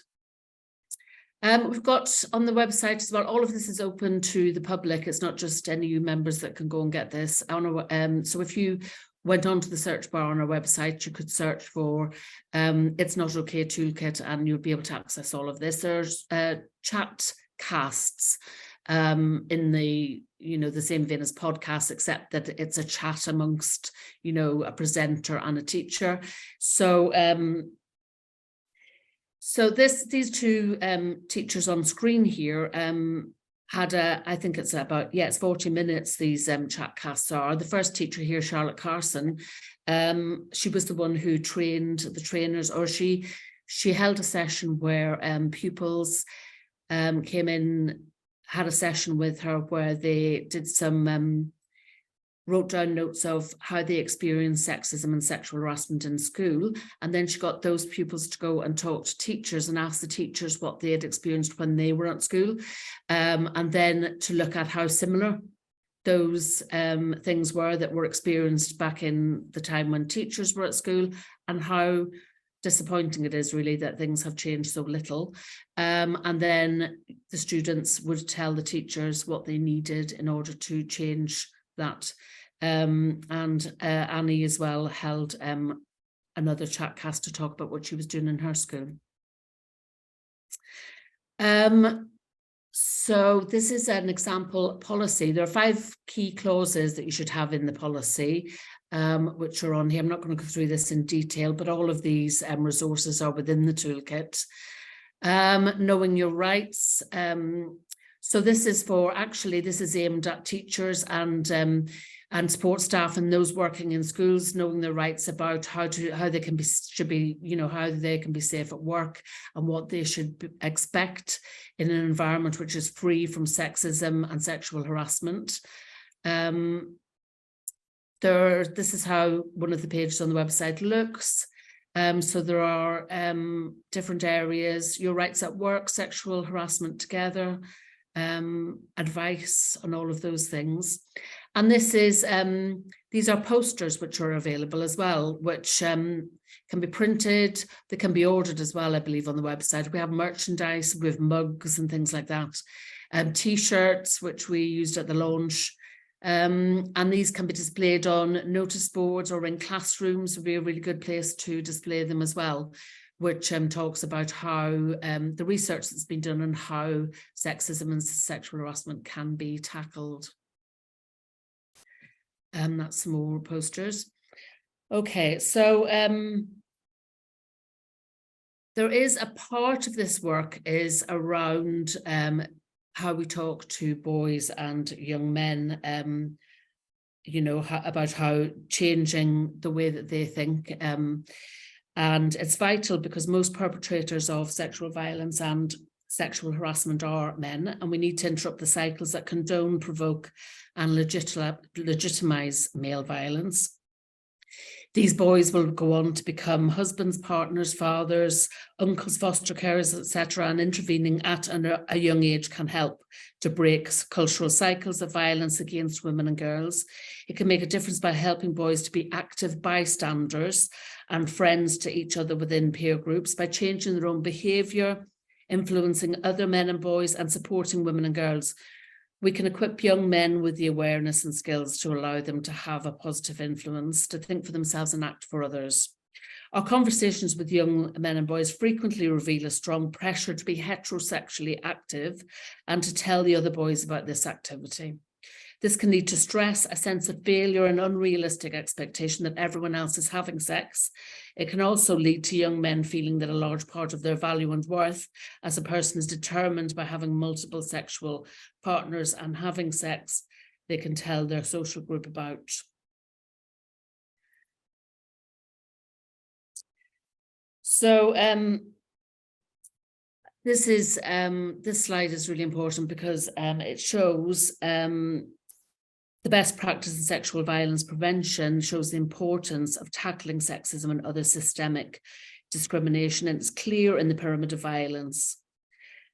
We've got on the website as well, all of this is open to the public. It's not just NEU members that can go and get this. So if you went onto the search bar on our website, you could search for It's Not Okay Toolkit, and you'll be able to access all of this. There's chat casts in the, you know, the same vein as podcasts, except that it's a chat amongst, you know, a presenter and a teacher. So these two teachers on screen here had I think it's about, it's 40 minutes these chat casts are. The first teacher here, Charlotte Carson, she was the one who trained the trainers, or she held a session where pupils came in, had a session with her where they did some, wrote down notes of how they experienced sexism and sexual harassment in school. And then she got those pupils to go and talk to teachers and ask the teachers what they had experienced when they were at school. And then to look at how similar those things were that were experienced back in the time when teachers were at school, and how disappointing it is really that things have changed so little. And then the students would tell the teachers what they needed in order to change that. And Annie as well held another chat cast to talk about what she was doing in her school. So this is an example policy. There are 5 key clauses that you should have in the policy, which are on here. I'm not going to go through this in detail, but all of these resources are within the toolkit. Knowing your rights. So this is for, actually, this is aimed at teachers and support staff and those working in schools, knowing their rights about how they can be, how they can be safe at work and what they should expect in an environment which is free from sexism and sexual harassment. This is how one of the pages on the website looks. So there are different areas: your rights at work, sexual harassment together, advice on all of those things. And this is, these are posters which are available as well, which can be printed, they can be ordered as well, I believe, on the website. We have merchandise, we have mugs and things like that. T-shirts, which we used at the launch. And these can be displayed on notice boards or in classrooms. Would be a really good place to display them as well, which talks about how the research that's been done on how sexism and sexual harassment can be tackled. That's some more posters. Okay, so there is a part of this work is around how we talk to boys and young men, you know, about how changing the way that they think. And it's vital because most perpetrators of sexual violence and sexual harassment are men, and we need to interrupt the cycles that condone, provoke, and legitimize male violence. These boys will go on to become husbands, partners, fathers, uncles, foster carers, etc. And intervening at a young age can help to break cultural cycles of violence against women and girls. It can make a difference by helping boys to be active bystanders and friends to each other within peer groups, by changing their own behaviour, influencing other men and boys, and supporting women and girls. We can equip young men with the awareness and skills to allow them to have a positive influence, to think for themselves and act for others. Our conversations with young men and boys frequently reveal a strong pressure to be heterosexually active and to tell the other boys about this activity. This can lead to stress, a sense of failure, and unrealistic expectation that everyone else is having sex. It can also lead to young men feeling that a large part of their value and worth as a person is determined by having multiple sexual partners and having sex they can tell their social group about. So this slide is really important because it shows the best practice in sexual violence prevention, shows the importance of tackling sexism and other systemic discrimination, and it's clear in the pyramid of violence.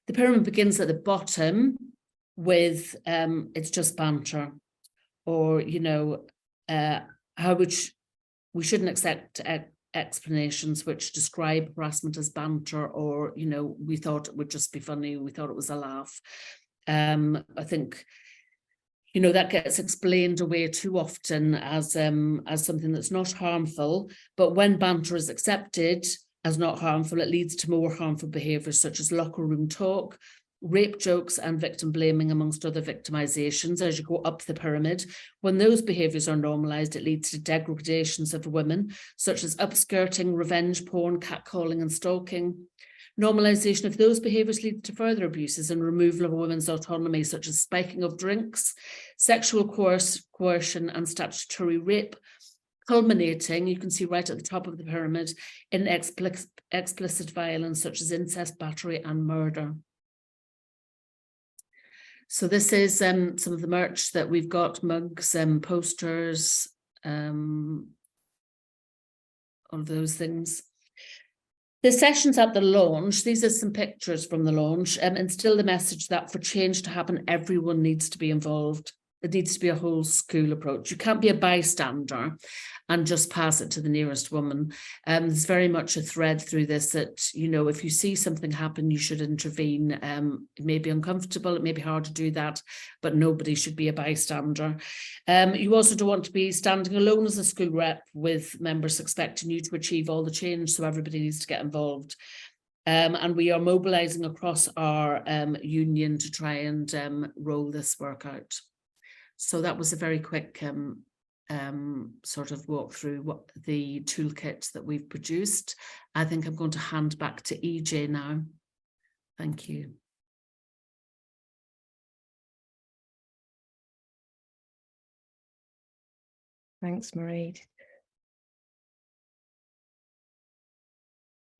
The pyramid begins at the bottom with it's just banter, or, you know, we shouldn't accept explanations which describe harassment as banter, or, you know, we thought it would just be funny, we thought it was a laugh. I think, you know, that gets explained away too often as something that's not harmful. But when banter is accepted as not harmful, it leads to more harmful behaviours such as locker room talk, rape jokes, and victim blaming, amongst other victimisations as you go up the pyramid. When those behaviours are normalised, it leads to degradations of women, such as upskirting, revenge porn, catcalling, and stalking. Normalisation of those behaviours leads to further abuses and removal of a woman's autonomy, such as spiking of drinks, sexual coercion, and statutory rape, culminating, you can see right at the top of the pyramid, in explicit violence such as incest, battery, and murder. So this is some of the merch that we've got: mugs, posters, all of those things. The sessions at the launch, these are some pictures from the launch, instill the message that for change to happen, everyone needs to be involved. It needs to be a whole school approach. You can't be a bystander and just pass it to the nearest woman. There's very much a thread through this that, you know, if you see something happen, you should intervene. It may be uncomfortable, it may be hard to do that, but nobody should be a bystander. You also don't want to be standing alone as a school rep with members expecting you to achieve all the change, so everybody needs to get involved. And we are mobilising across our union to try and roll this work out. So that was a very quick sort of walk through what the toolkit that we've produced. I think I'm going to hand back to EJ now. Thank you. Thanks, Mairead.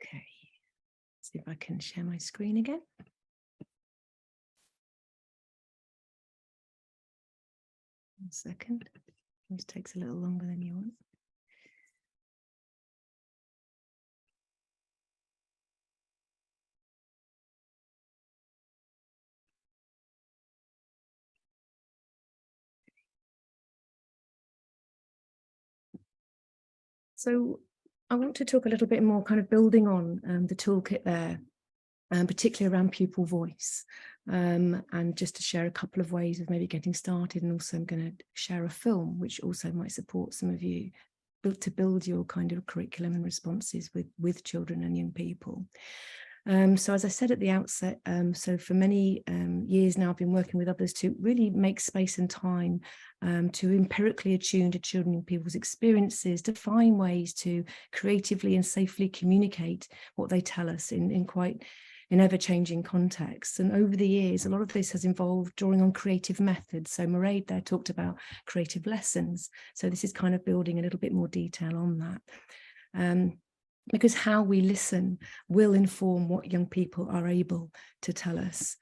Okay, see if I can share my screen again. One second. This takes a little longer than you want. So I want to talk a little bit more kind of building on the toolkit there, particularly around pupil voice, and just to share a couple of ways of maybe getting started. And also I'm going to share a film which also might support some of you to build your kind of curriculum and responses with children and young people. So as I said at the outset, so for many years now I've been working with others to really make space and time to empirically attune to children and people's experiences, to find ways to creatively and safely communicate what they tell us in ever-changing contexts. And over the years, a lot of this has involved drawing on creative methods. So Roedd there talked about creative lessons. So this is kind of building a little bit more detail on that. Because how we listen will inform what young people are able to tell us.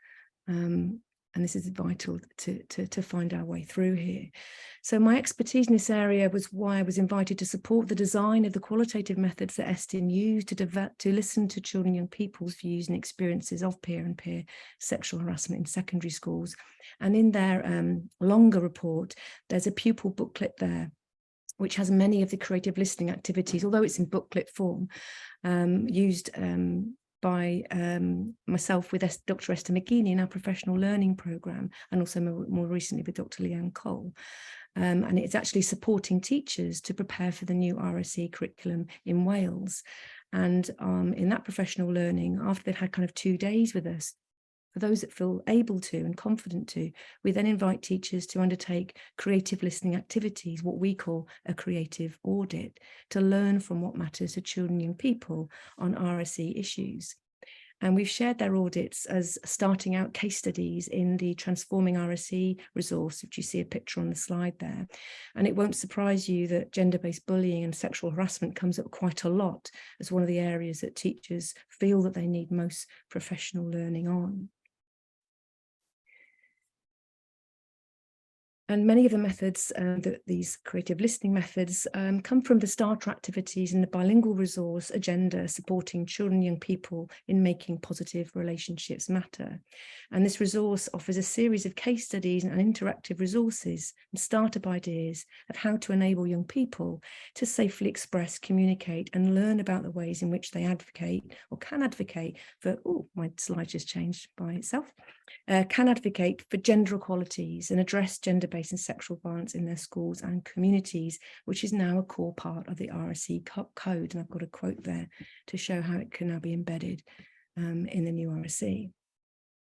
And this is vital to find our way through here. So my expertise in this area was why I was invited to support the design of the qualitative methods that Estyn used to listen to children and young people's views and experiences of peer and peer sexual harassment in secondary schools. And in their longer report, there's a pupil booklet there, which has many of the creative listening activities, although it's in booklet form, used by myself with Dr. Estyn McGeaney in our professional learning programme, and also more recently with Dr. Leanne Cole. And it's actually supporting teachers to prepare for the new RSE curriculum in Wales. And in that professional learning, after they've had kind of 2 days with us, for those that feel able to and confident to, we then invite teachers to undertake creative listening activities, what we call a creative audit, to learn from what matters to children and young people on RSE issues. And we've shared their audits as starting out case studies in the Transforming RSE resource, which you see a picture on the slide there. And it won't surprise you that gender-based bullying and sexual harassment comes up quite a lot as one of the areas that teachers feel that they need most professional learning on. And many of the methods, these creative listening methods, come from the starter activities in the bilingual resource agenda supporting children and young people in making positive relationships matter. And this resource offers a series of case studies and interactive resources and startup ideas of how to enable young people to safely express, communicate, and learn about the ways in which they advocate or can advocate for, oh, my slide just changed by itself, can advocate for gender equalities and address gender-based and sexual violence in their schools and communities, which is now a core part of the RSE code. And I've got a quote there to show how it can now be embedded in the new RSE.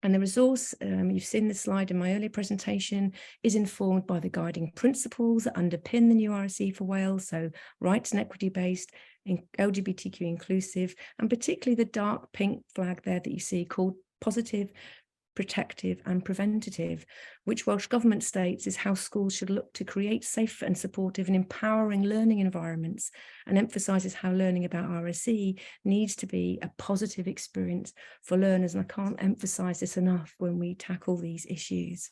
And the resource, you've seen the slide in my earlier presentation, is informed by the guiding principles that underpin the new RSE for Wales, so rights and equity-based, LGBTQ inclusive, and particularly the dark pink flag there that you see called positive, protective and preventative, which Welsh Government states is how schools should look to create safe and supportive and empowering learning environments, and emphasises how learning about RSE needs to be a positive experience for learners. And I can't emphasise this enough when we tackle these issues.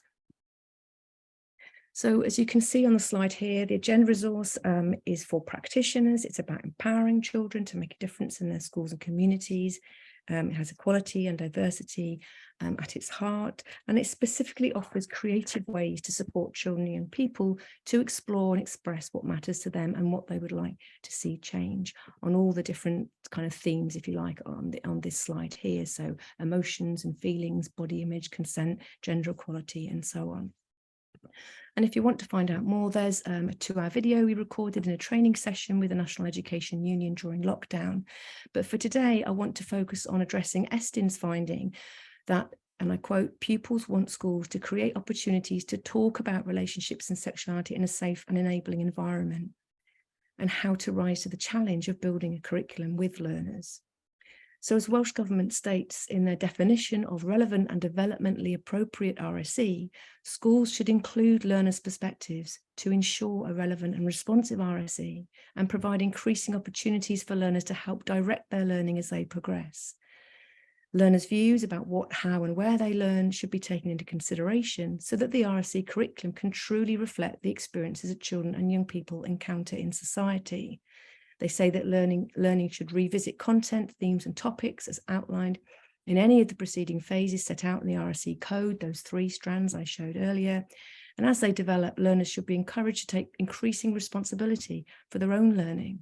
So as you can see on the slide here, the agenda resource is for practitioners. It's about empowering children to make a difference in their schools and communities. It has equality and diversity at its heart, and it specifically offers creative ways to support children and young people to explore and express what matters to them and what they would like to see change on all the different kind of themes, if you like, on this slide here. So emotions and feelings, body image, consent, gender equality, and so on. And if you want to find out more, there's a 2-hour video we recorded in a training session with the National Education Union during lockdown. But for today, I want to focus on addressing Estyn's finding that, and I quote, pupils want schools to create opportunities to talk about relationships and sexuality in a safe and enabling environment, and how to rise to the challenge of building a curriculum with learners. So as Welsh Government states in their definition of relevant and developmentally appropriate RSE, schools should include learners' perspectives to ensure a relevant and responsive RSE and provide increasing opportunities for learners to help direct their learning as they progress. Learners' views about what, how and where they learn should be taken into consideration so that the RSE curriculum can truly reflect the experiences that children and young people encounter in society. They say that learning should revisit content, themes and topics as outlined in any of the preceding phases set out in the RSE code, those 3 strands I showed earlier. And as they develop, learners should be encouraged to take increasing responsibility for their own learning.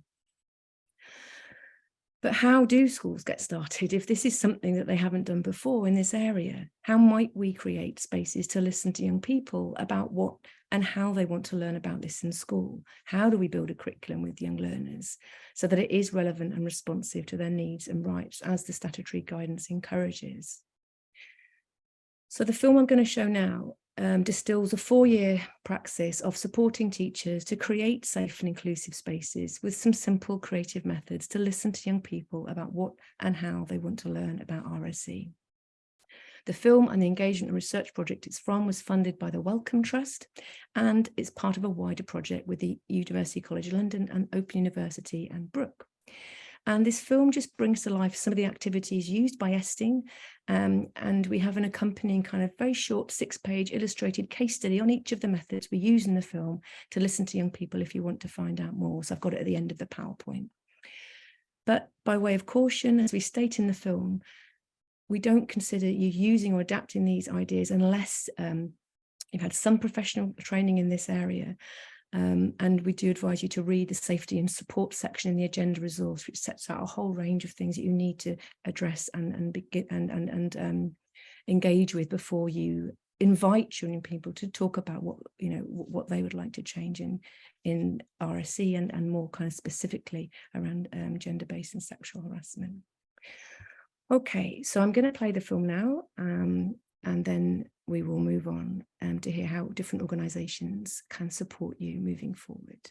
But how do schools get started if this is something that they haven't done before in this area? How might we create spaces to listen to young people about what and how they want to learn about this in school? How do we build a curriculum with young learners so that it is relevant and responsive to their needs and rights as the statutory guidance encourages? So the film I'm going to show now distills a 4-year praxis of supporting teachers to create safe and inclusive spaces with some simple creative methods to listen to young people about what and how they want to learn about RSE. The film and the engagement and research project it's from was funded by the Wellcome Trust, and it's part of a wider project with the University College London and Open University and Brook. And this film just brings to life some of the activities used by Estyn, and we have an accompanying kind of very short 6-page illustrated case study on each of the methods we use in the film to listen to young people if you want to find out more. So I've got it at the end of the PowerPoint. But by way of caution, as we state in the film, we don't consider you using or adapting these ideas unless you've had some professional training in this area. And we do advise you to read the safety and support section in the agenda resource, which sets out a whole range of things that you need to address and engage with before you invite young people to talk about what they would like to change in RSE and more kind of specifically around gender-based and sexual harassment. Okay, so I'm going to play the film now, and then we will move on to hear how different organisations can support you moving forward.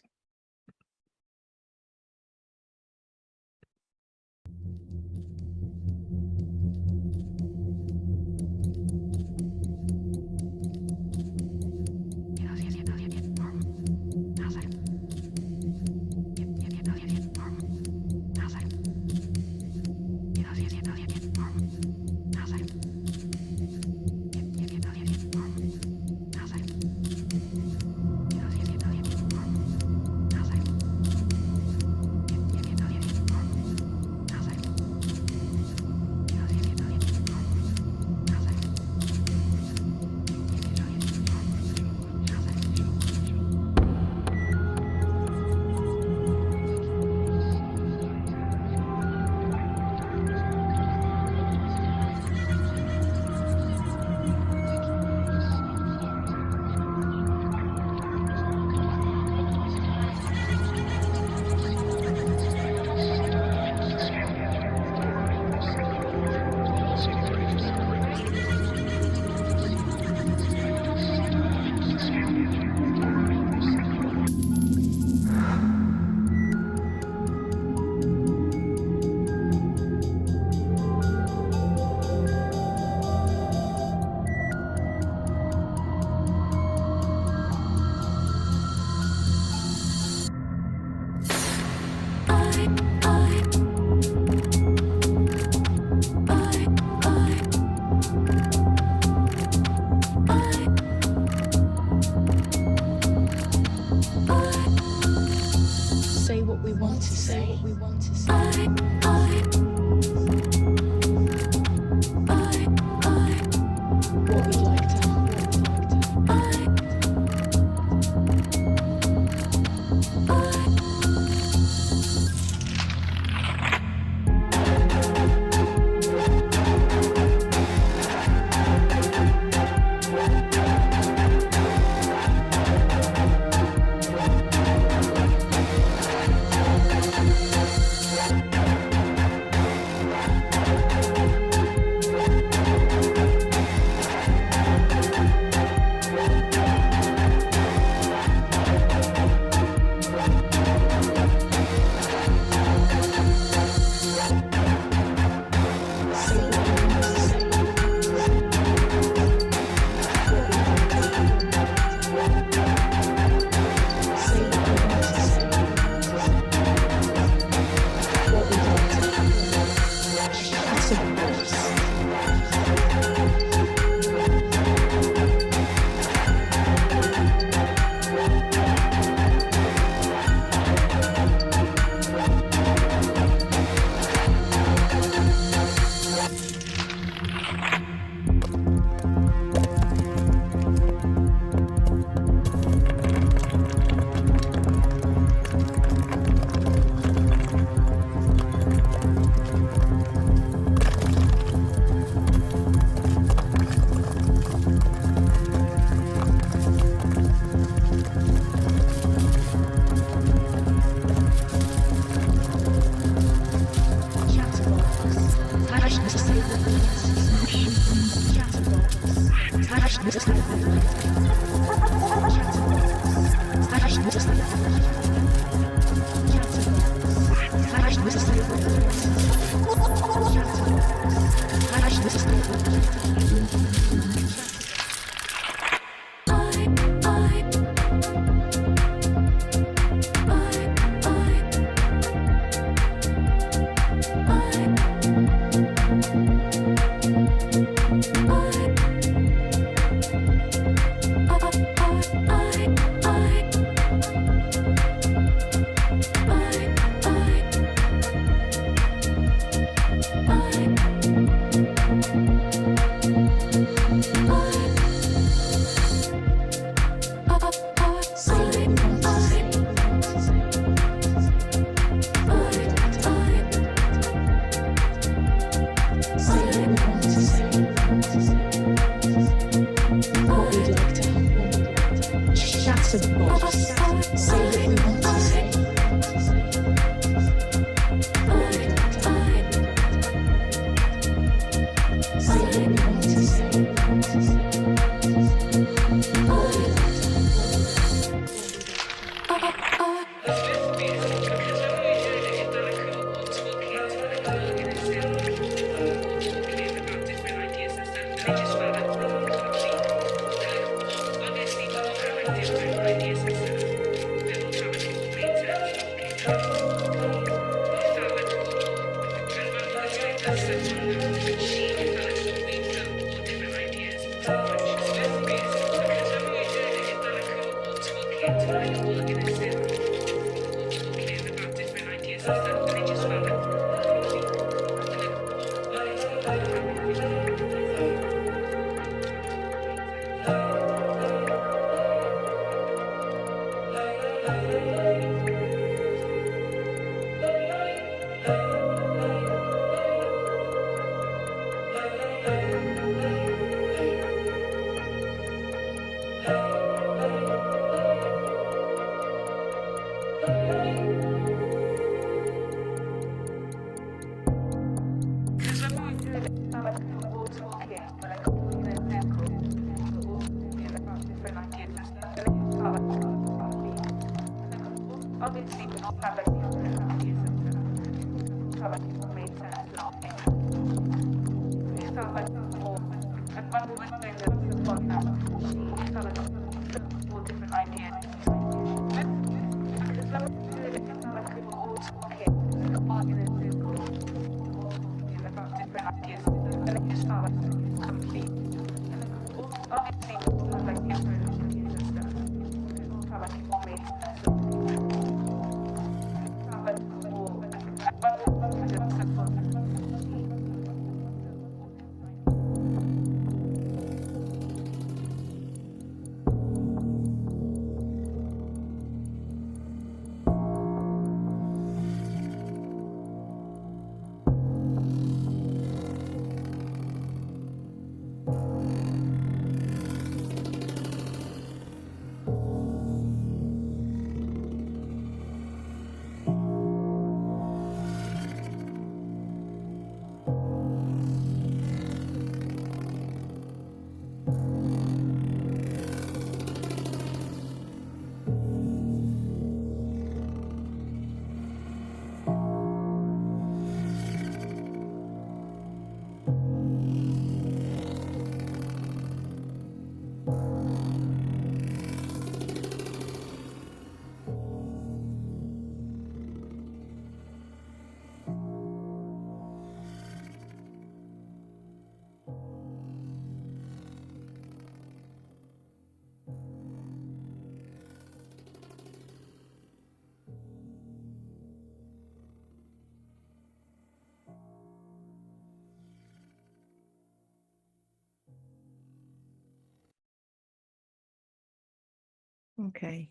Okay.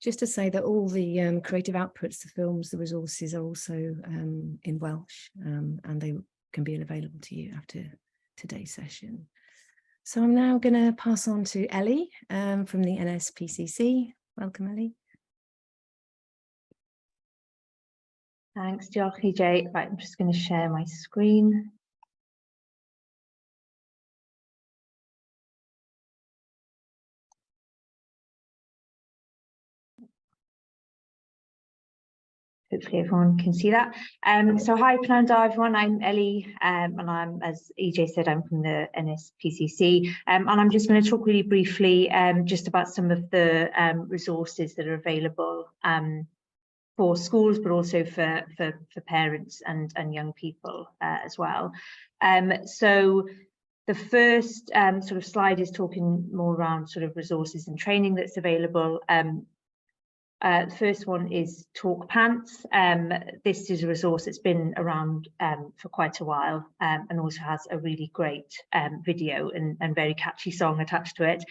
Just to say that all the creative outputs, the films, the resources are also in Welsh, and they can be available to you after today's session. So I'm now going to pass on to Ellie from the NSPCC. Welcome, Ellie. Thanks, diolch EJ. Right, I'm just going to share my screen. hopefully everyone can see that. So hi, Barnado, everyone. I'm Ellie, and I'm, as EJ said, I'm from the NSPCC, and I'm just going to talk really briefly just about some of the resources that are available for schools, but also for parents and young people as well. So the first sort of slide is talking more around sort of resources and training that's available. The first one is Talk Pants. This is a resource that's been around for quite a while, and also has a really great video and very catchy song attached to it.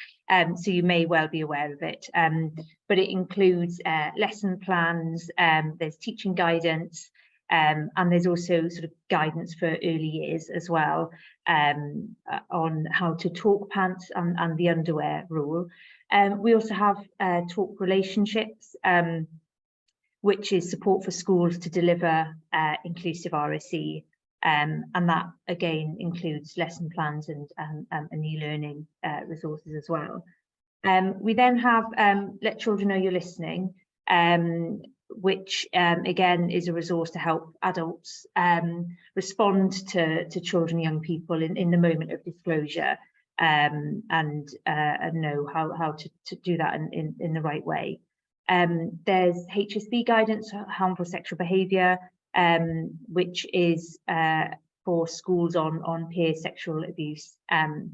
So you may well be aware of it. But it includes lesson plans, there's teaching guidance, and there's also sort of guidance for early years as well, on how to talk pants and the underwear rule. We also have Talk Relationships, which is support for schools to deliver inclusive RSE, and that again includes lesson plans and e-learning resources as well. We then have Let Children Know You're Listening, which again is a resource to help adults respond to children and young people in the moment of disclosure, and know how to do that in the right way. There's HSB guidance, harmful sexual behaviour, which is for schools on peer sexual abuse and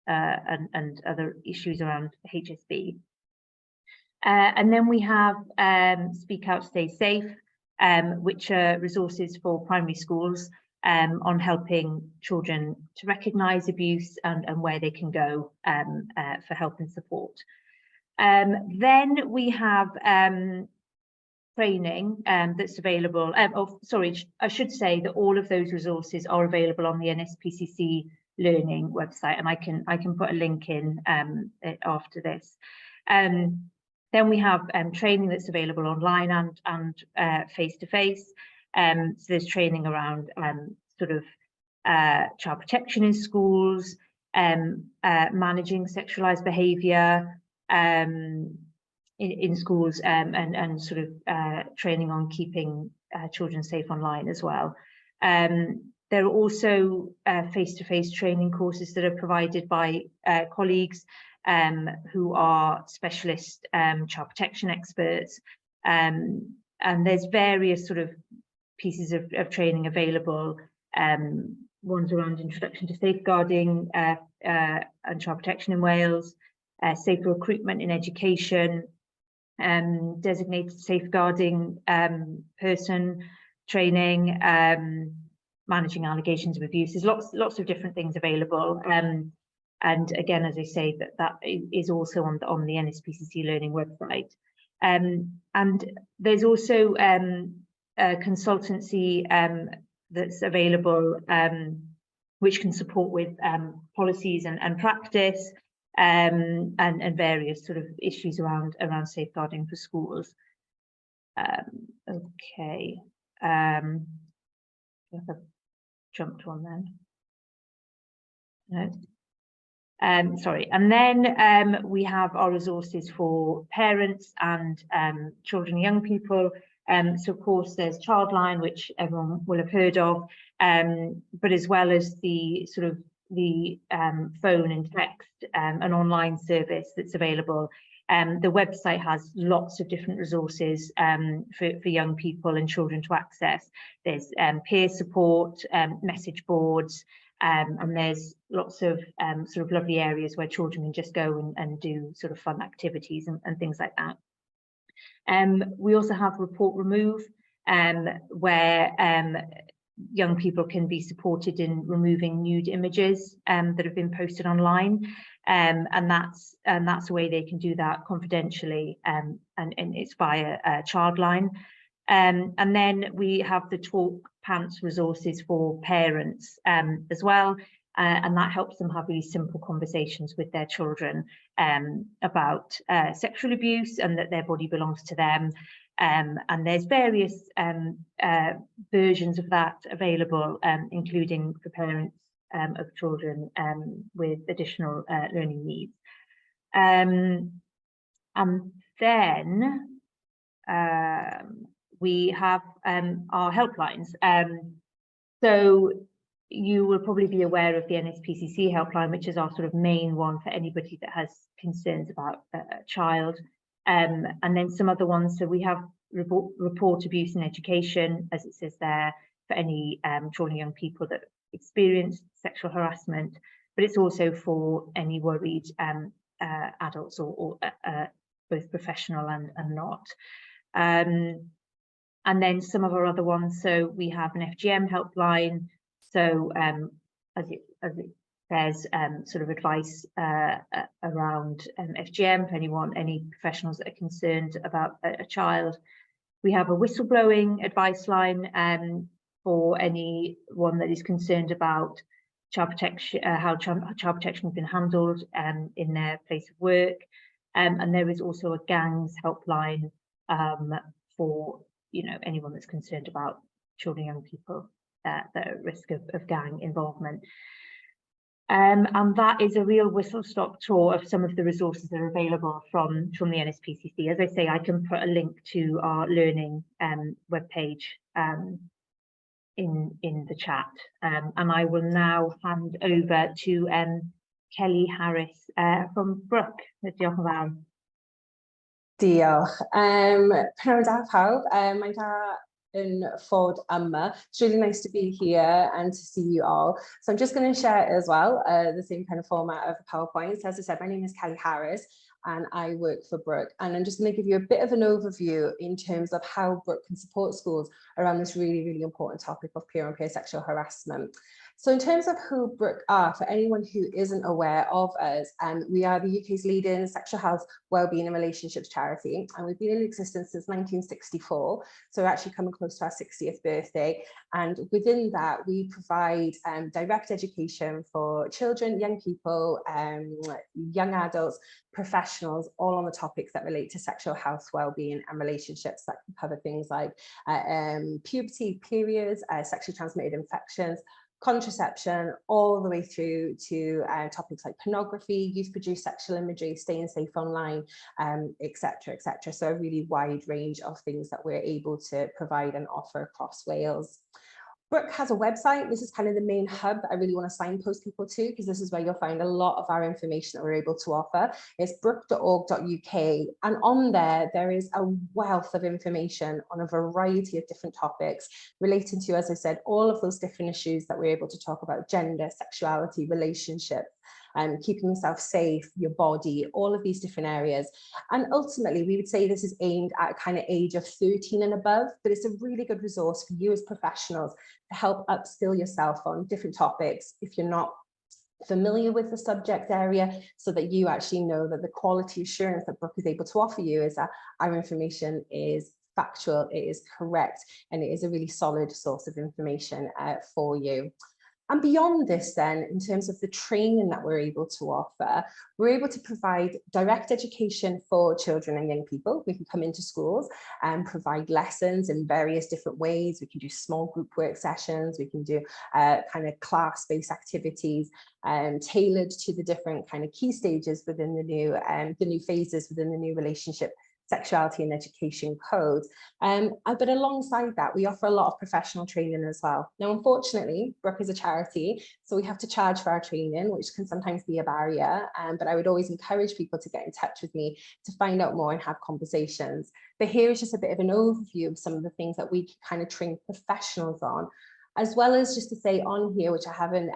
other issues around HSB. And then we have Speak Out, Stay Safe, which are resources for primary schools on helping children to recognise abuse and where they can go for help and support. Then we have training that's available. I should say that all of those resources are available on the NSPCC learning website, and I can put a link in after this. Then we have training that's available online and face-to-face. So there's training around sort of child protection in schools, managing sexualised behaviour in schools, and sort of training on keeping children safe online as well. There are also face-to-face training courses that are provided by colleagues who are specialist child protection experts, and there's various sort of pieces of training available. Ones around introduction to safeguarding and child protection in Wales, safer recruitment in education, designated safeguarding person training, managing allegations of abuse. There's lots of different things available. And again, as I say, that is also on the NSPCC learning website. And there's also a consultancy that's available, which can support with policies and practice, and various sort of issues around safeguarding for schools. Okay, I've jumped one then. No. Sorry, and then we have our resources for parents and children and young people. So of course there's Childline, which everyone will have heard of, but as well as the sort of the phone and text and online service that's available. The website has lots of different resources for young people and children to access. There's peer support, message boards, and there's lots of sort of lovely areas where children can just go and do sort of fun activities and things like that. We also have Report Remove, where young people can be supported in removing nude images that have been posted online, and that's a way they can do that confidentially, and it's via Childline. And then we have the Talk Pants resources for parents as well, and that helps them have really simple conversations with their children about sexual abuse and that their body belongs to them. And there's various versions of that available, including for parents of children with additional learning needs. And then we have our helplines. So you will probably be aware of the NSPCC helpline, which is our sort of main one for anybody that has concerns about a child. And then some other ones. So we have report abuse in education, as it says there, for any children and young people that experience sexual harassment, but it's also for any worried adults or both professional and not. And then some of our other ones. So we have an FGM helpline. So as it says, sort of advice around FGM for any professionals that are concerned about a child. We have a whistleblowing advice line for anyone that is concerned about child protection, how child protection has been handled in their place of work. And there is also a gangs helpline for anyone that's concerned about children and young people that are at risk of gang involvement. And that is a real whistle-stop tour of some of the resources that are available from the NSPCC. As I say, I can put a link to our learning webpage in the chat. And I will now hand over to Kelly Harris from Brook. Diolch yn fawr. Diolch. Pnawn da pawb. Mae'n da yn fod yma. It's really nice to be here and to see you all. So I'm just going to share as well the same kind of format of the PowerPoint. So as I said, my name is Kelly Harris and I work for Brook, and I'm just going to give you a bit of an overview in terms of how Brook can support schools around this really, really important topic of peer on peer sexual harassment. So in terms of who Brook are, for anyone who isn't aware of us, we are the UK's leading sexual health, wellbeing and relationships charity, and we've been in existence since 1964. So we're actually coming close to our 60th birthday. And within that, we provide direct education for children, young people, young adults, professionals, all on the topics that relate to sexual health, wellbeing and relationships. That can cover things like puberty, periods, sexually transmitted infections, contraception, all the way through to topics like pornography, youth-produced sexual imagery, staying safe online, etc., etc. So a really wide range of things that we're able to provide and offer across Wales. Brook has a website. This is kind of the main hub that I really want to signpost people to, because this is where you'll find a lot of our information that we're able to offer. It's brook.org.uk, and on there is a wealth of information on a variety of different topics relating to, as I said, all of those different issues that we're able to talk about: gender, sexuality, relationships, keeping yourself safe, your body, all of these different areas. And ultimately, we would say this is aimed at a kind of age of 13 and above, but it's a really good resource for you as professionals to help upskill yourself on different topics if you're not familiar with the subject area, so that you actually know that the quality assurance that Brook is able to offer you is that our information is factual, it is correct, and it is a really solid source of information for you. And beyond this then, in terms of the training that we're able to offer, we're able to provide direct education for children and young people. We can come into schools and provide lessons in various different ways. We can do small group work sessions. We can do kind of class-based activities tailored to the different kind of key stages within the new phases within the new relationship, sexuality and education codes. But alongside that, we offer a lot of professional training as well. Now, unfortunately, Brook is a charity, so we have to charge for our training, which can sometimes be a barrier. But I would always encourage people to get in touch with me to find out more and have conversations. But here is just a bit of an overview of some of the things that we kind of train professionals on, as well as just to say on here, which I haven't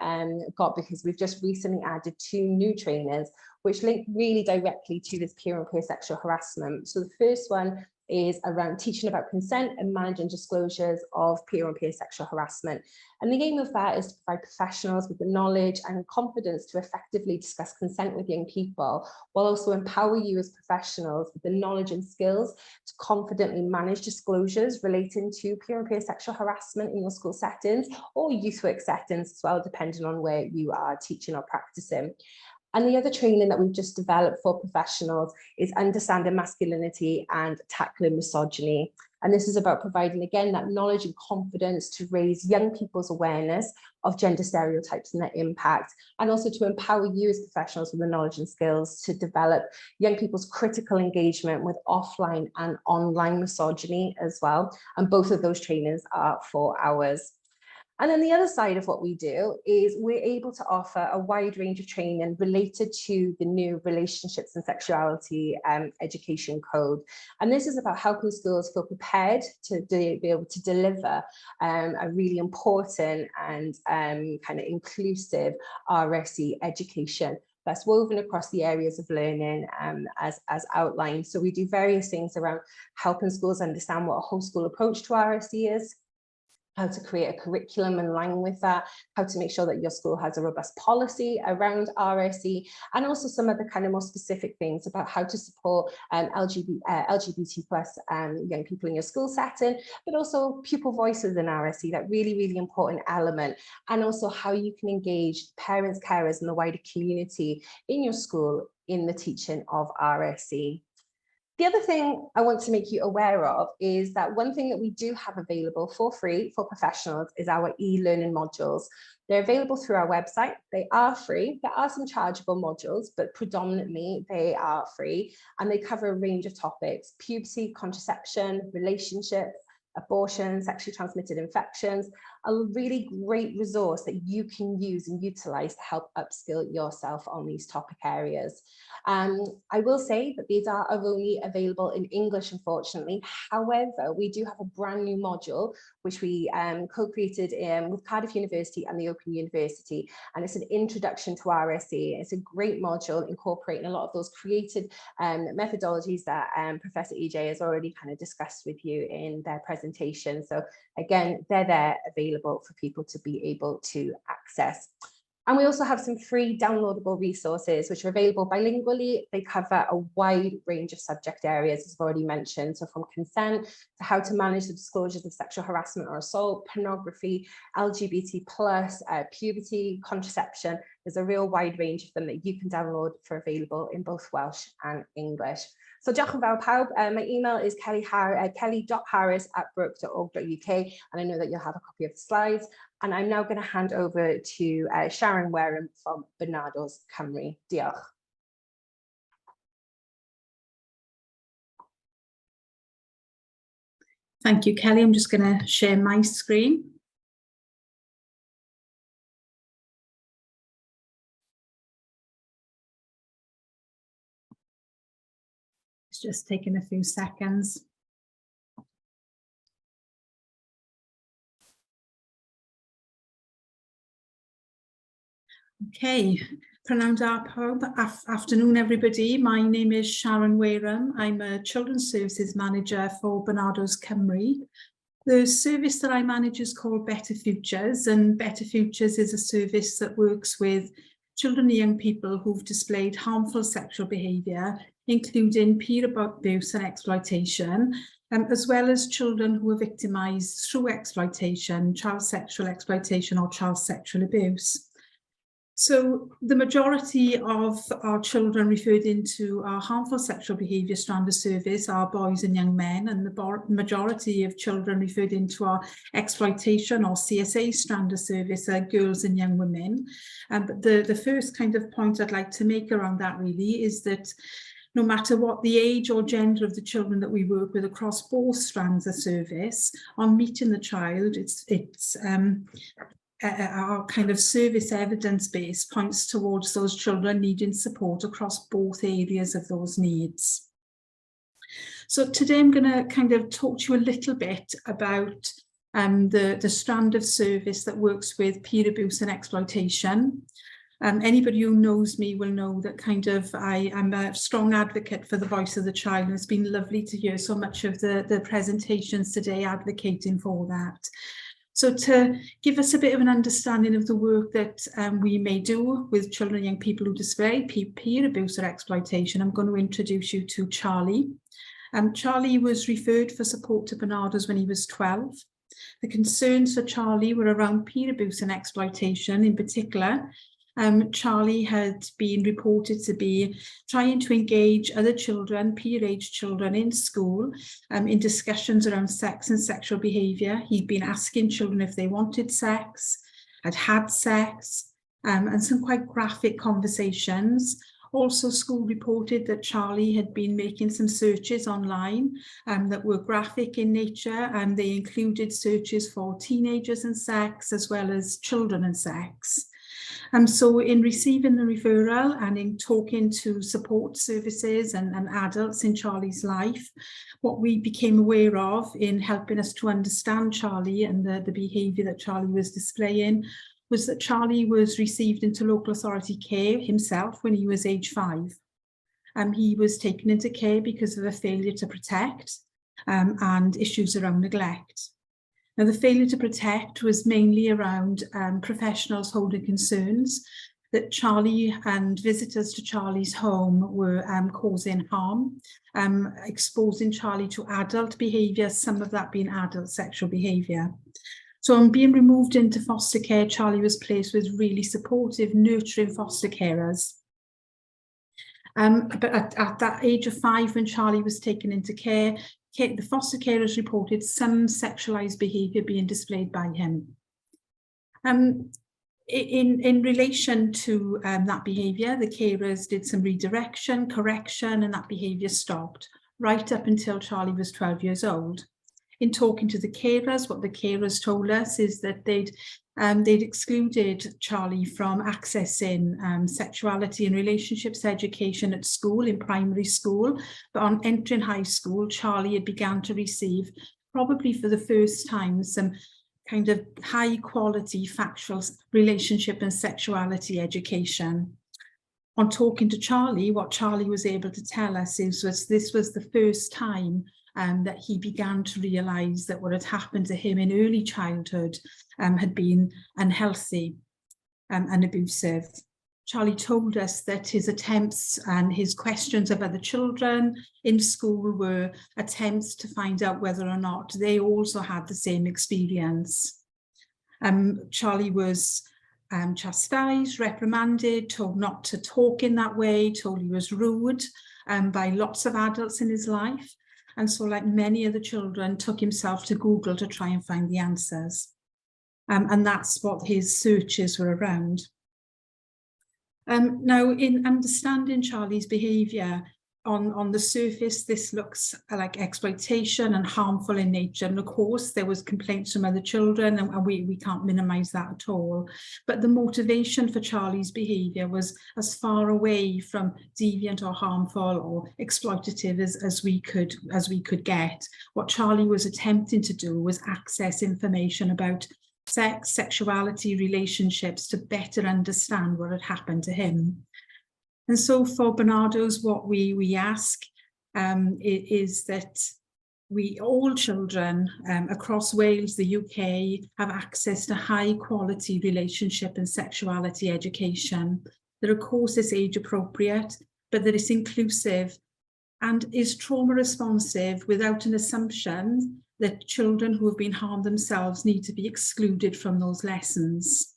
got because we've just recently added 2 new trainers, which link really directly to this peer on peer sexual harassment. So the first one is around teaching about consent and managing disclosures of peer on peer sexual harassment. And the aim of that is to provide professionals with the knowledge and confidence to effectively discuss consent with young people, while also empower you as professionals with the knowledge and skills to confidently manage disclosures relating to peer on peer sexual harassment in your school settings or youth work settings as well, depending on where you are teaching or practicing. And the other training that we've just developed for professionals is understanding masculinity and tackling misogyny. And this is about providing, again, that knowledge and confidence to raise young people's awareness of gender stereotypes and their impact, and also to empower you as professionals with the knowledge and skills to develop young people's critical engagement with offline and online misogyny as well. And both of those trainings are 4 hours. And then the other side of what we do is we're able to offer a wide range of training related to the new Relationships and Sexuality Education Code. And this is about helping schools feel prepared to be able to deliver a really important and kind of inclusive RSE education that's woven across the areas of learning as outlined. So we do various things around helping schools understand what a whole school approach to RSE is, how to create a curriculum in line with that, how to make sure that your school has a robust policy around RSE, and also some of the kind of more specific things about how to support LGBT plus young people in your school setting, but also pupil voices in RSE, that really, really important element, and also how you can engage parents, carers, and the wider community in your school in the teaching of RSE. The other thing I want to make you aware of is that one thing that we do have available for free for professionals is our e-learning modules. They're available through our website. They are free. There are some chargeable modules, but predominantly they are free, and they cover a range of topics: puberty, contraception, relationships, abortion, sexually transmitted infections, a really great resource that you can use and utilize to help upskill yourself on these topic areas. I will say that these are only available in English, unfortunately. However, we do have a brand new module, which we co-created with Cardiff University and the Open University, and it's an introduction to RSE. It's a great module incorporating a lot of those created methodologies that Professor EJ has already kind of discussed with you in their presentation. So again, they're there available for people to be able to access. And we also have some free downloadable resources which are available bilingually. They cover a wide range of subject areas, as I've already mentioned. So from consent to how to manage the disclosures of sexual harassment or assault, pornography, LGBT plus, puberty, contraception. There's a real wide range of them that you can download for available in both Welsh and English. So diolch yn fawr pawb. My email is kelly.harris@brook.org.uk, and I know that you'll have a copy of the slides. And I'm now going to hand over to Sharon Wareham from Barnado's Cymru. Diolch. Thank you, Kelly. I'm just going to share my screen. It's just taking a few seconds. Okay, prynawn da pawb. Afternoon, everybody. My name is Sharon Wareham. I'm a Children's Services Manager for Barnado's Cymru. The service that I manage is called Better Futures, and Better Futures is a service that works with children and young people who've displayed harmful sexual behaviour, including peer abuse and exploitation, as well as children who are victimised through exploitation, child sexual exploitation or child sexual abuse. So the majority of our children referred into our harmful sexual behaviour strand of service are boys and young men, and the majority of children referred into our exploitation or CSA strand of service are girls and young women. But the first kind of point I'd like to make around that really is that no matter what the age or gender of the children that we work with across both strands of service, on meeting the child, our kind of service evidence base points towards those children needing support across both areas of those needs. So today I'm going to kind of talk to you a little bit about the strand of service that works with peer abuse and exploitation. Anybody who knows me will know that kind of I'm a strong advocate for the voice of the child, and it's been lovely to hear so much of the presentations today advocating for that. So to give us a bit of an understanding of the work that we may do with children and young people who display peer abuse or exploitation, I'm going to introduce you to Charlie. Charlie was referred for support to Barnado's when he was 12. The concerns for Charlie were around peer abuse and exploitation in particular, Charlie had been reported to be trying to engage other children, peer-age children in school, in discussions around sex and sexual behaviour. He'd been asking children if they wanted sex, had had sex, and some quite graphic conversations. Also, school reported that Charlie had been making some searches online that were graphic in nature, and they included searches for teenagers and sex as well as children and sex. So in receiving the referral and in talking to support services and adults in Charlie's life, what we became aware of in helping us to understand Charlie and the behaviour that Charlie was displaying was that Charlie was received into local authority care himself when he was age 5. He was taken into care because of a failure to protect and issues around neglect. Now, the failure to protect was mainly around professionals holding concerns that Charlie and visitors to Charlie's home were causing harm, exposing Charlie to adult behaviour, some of that being adult sexual behaviour. So on being removed into foster care, Charlie was placed with really supportive, nurturing foster carers. But at that age of 5, when Charlie was taken into care, the foster carers reported some sexualised behaviour being displayed by him. In relation to that behaviour, the carers did some redirection, correction, and that behaviour stopped right up until Charlie was 12 years old. In talking to the carers, what the carers told us is that they'd excluded Charlie from accessing sexuality and relationships education at school, in primary school, but on entering high school, Charlie had begun to receive, probably for the first time, some kind of high quality factual relationship and sexuality education. On talking to Charlie, what Charlie was able to tell us was this was the first time that he began to realise that what had happened to him in early childhood had been unhealthy and abusive. Charlie told us that his attempts and his questions of other children in school were attempts to find out whether or not they also had the same experience. Charlie was chastised, reprimanded, told not to talk in that way, told he was rude by lots of adults in his life. And so, like many of the children, took himself to Google to try and find the answers. And that's what his searches were around. Now, in understanding Charlie's behaviour, on the surface, this looks like exploitation and harmful in nature. And of course, there was complaints from other children, and we can't minimise that at all. But the motivation for Charlie's behaviour was as far away from deviant or harmful or exploitative as we could get. What Charlie was attempting to do was access information about sex, sexuality, relationships to better understand what had happened to him. And so for Barnado's, what we ask is that all children across Wales, the UK, have access to high quality relationship and sexuality education. That of course is age appropriate, but that it's inclusive and is trauma responsive without an assumption that children who have been harmed themselves need to be excluded from those lessons.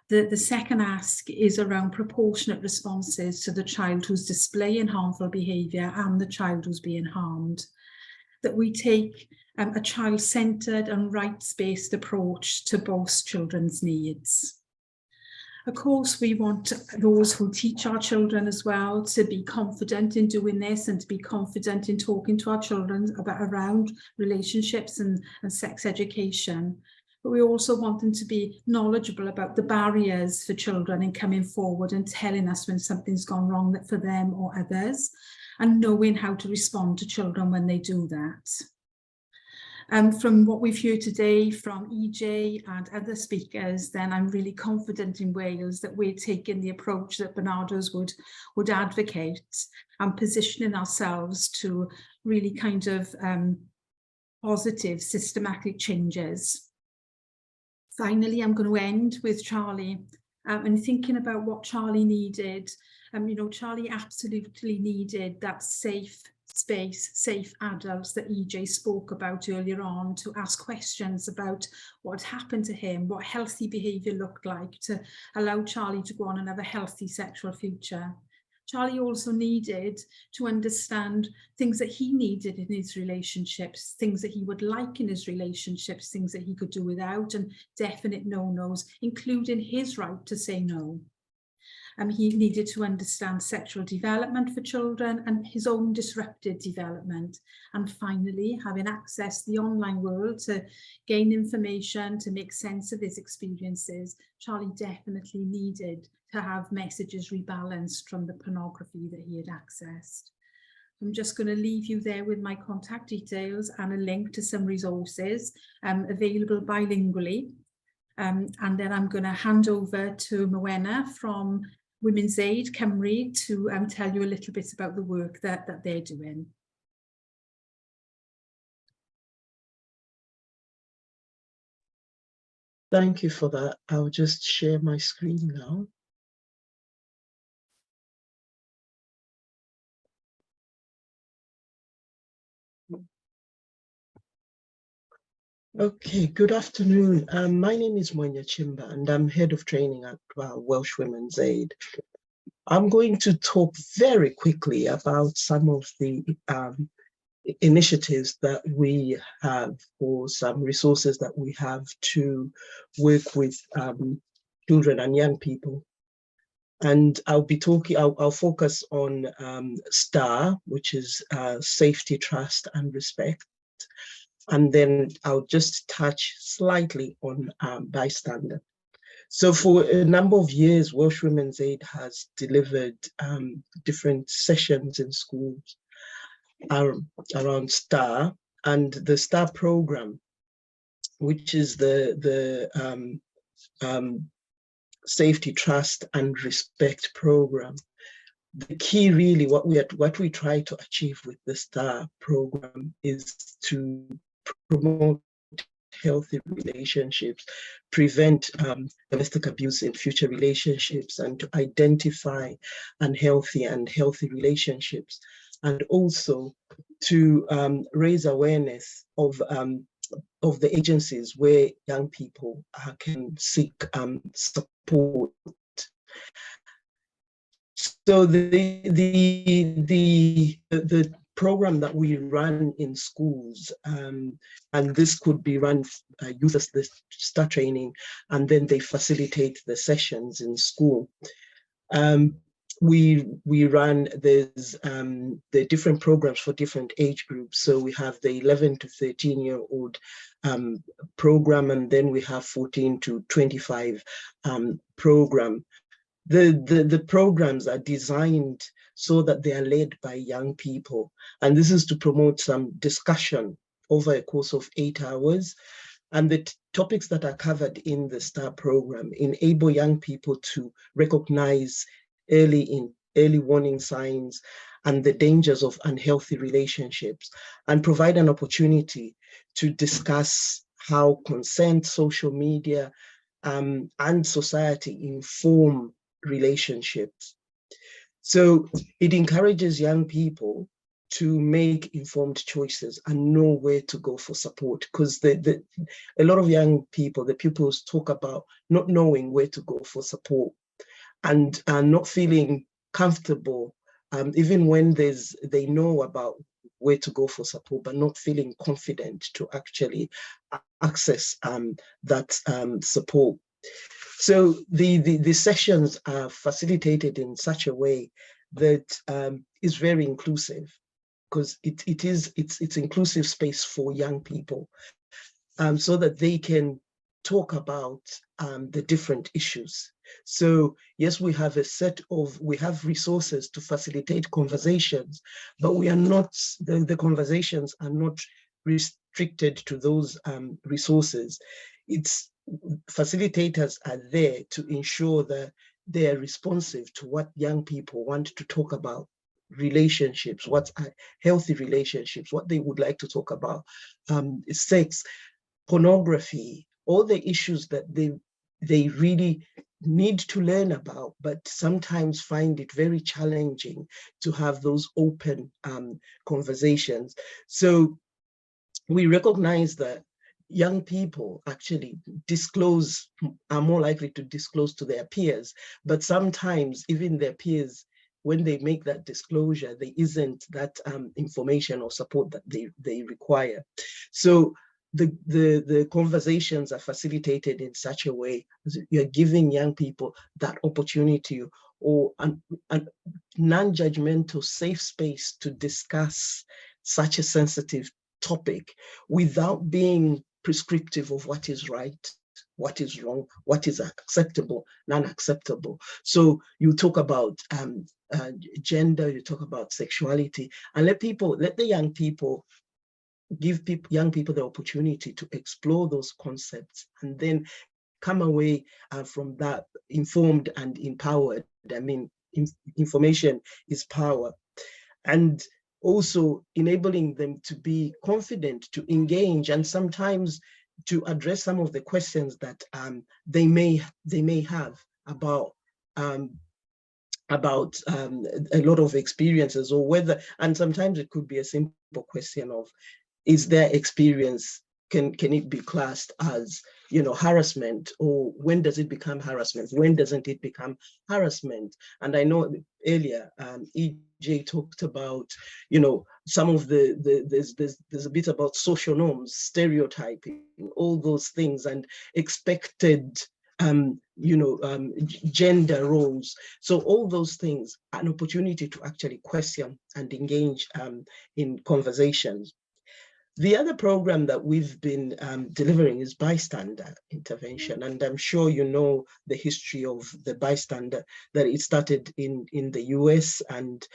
The second ask is around proportionate responses to the child who's displaying harmful behaviour and the child who's being harmed. That we take a child-centred and rights-based approach to both children's needs. Of course, we want those who teach our children as well to be confident in doing this and to be confident in talking to our children around relationships and sex education. But we also want them to be knowledgeable about the barriers for children in coming forward and telling us when something's gone wrong for them or others, and knowing how to respond to children when they do that. From what we've heard today from EJ and other speakers, then I'm really confident in Wales that we're taking the approach that Barnado's would advocate and positioning ourselves to really kind of positive, systematic changes. Finally, I'm going to end with Charlie and thinking about what Charlie needed. You know, Charlie absolutely needed that safe, space, safe adults that EJ spoke about earlier on, to ask questions about what happened to him, what healthy behaviour looked like, to allow Charlie to go on and have a healthy sexual future. Charlie also needed to understand things that he needed in his relationships, things that he would like in his relationships, things that he could do without, and definite no-nos, including his right to say no. He needed to understand sexual development for children and his own disrupted development. And finally, having access to the online world to gain information, to make sense of his experiences, Charlie definitely needed to have messages rebalanced from the pornography that he had accessed. I'm just going to leave you there with my contact details and a link to some resources available bilingually. And then I'm going to hand over to Morwenna from Women's Aid Cymru to tell you a little bit about the work that they're doing. Thank you for that. I'll just share my screen now. Okay, good afternoon. My name is Mwanya Chimba and I'm Head of Training at Welsh Women's Aid. I'm going to talk very quickly about some of the initiatives that we have, or some resources that we have to work with children and young people. And I'll focus on STAR, which is safety, trust and respect. And then I'll just touch slightly on bystander. So for a number of years, Welsh Women's Aid has delivered different sessions in schools around STAR, and the STAR program, which is the safety, trust and respect program. The key, really, what we try to achieve with the STAR program is to promote healthy relationships, prevent domestic abuse in future relationships, and to identify unhealthy and healthy relationships, and also to raise awareness of the agencies where young people can seek support. So the program that we run in schools, and this could be run, uses the STAR training, and then they facilitate the sessions in school. We run, there's the different programs for different age groups. So we have the 11 to 13-year-old program, and then we have 14 to 25 program. The programs are designed so that they are led by young people. And this is to promote some discussion over a course of 8 hours. And the topics that are covered in the STAR program enable young people to recognize early warning signs and the dangers of unhealthy relationships, and provide an opportunity to discuss how consent, social media, and society inform relationships. So it encourages young people to make informed choices and know where to go for support, because a lot of young people, the pupils, talk about not knowing where to go for support and not feeling comfortable, even when they know about where to go for support, but not feeling confident to actually access that support. So the sessions are facilitated in such a way that is very inclusive, because it's inclusive space for young people, so that they can talk about the different issues. So yes, we have resources to facilitate conversations, but we are not, the conversations are not restricted to those resources. It's facilitators are there to ensure that they are responsive to what young people want to talk about: relationships, what are healthy relationships, what they would like to talk about, sex, pornography, all the issues that they really need to learn about, but sometimes find it very challenging to have those open conversations. So we recognize that young people actually are more likely to disclose to their peers, but sometimes even their peers, when they make that disclosure, there isn't that information or support that they require. So the conversations are facilitated in such a way as you're giving young people that opportunity or a non-judgmental safe space to discuss such a sensitive topic without being prescriptive of what is right, what is wrong, what is acceptable, non-acceptable. So you talk about gender, you talk about sexuality, and let the young people young people the opportunity to explore those concepts and then come away from that informed and empowered. I mean, information is power. And also enabling them to be confident, to engage, and sometimes to address some of the questions that they may have about a lot of experiences, or whether, and sometimes it could be a simple question of, is their experience, can it be classed as, you know, harassment, or when does it become harassment? When doesn't it become harassment? And I know earlier EJ talked about, you know, some of there's a bit about social norms, stereotyping, all those things, and expected gender roles. So all those things, an opportunity to actually question and engage in conversations. The other program that we've been delivering is bystander intervention, and I'm sure you know the history of the bystander, that it started in the US, and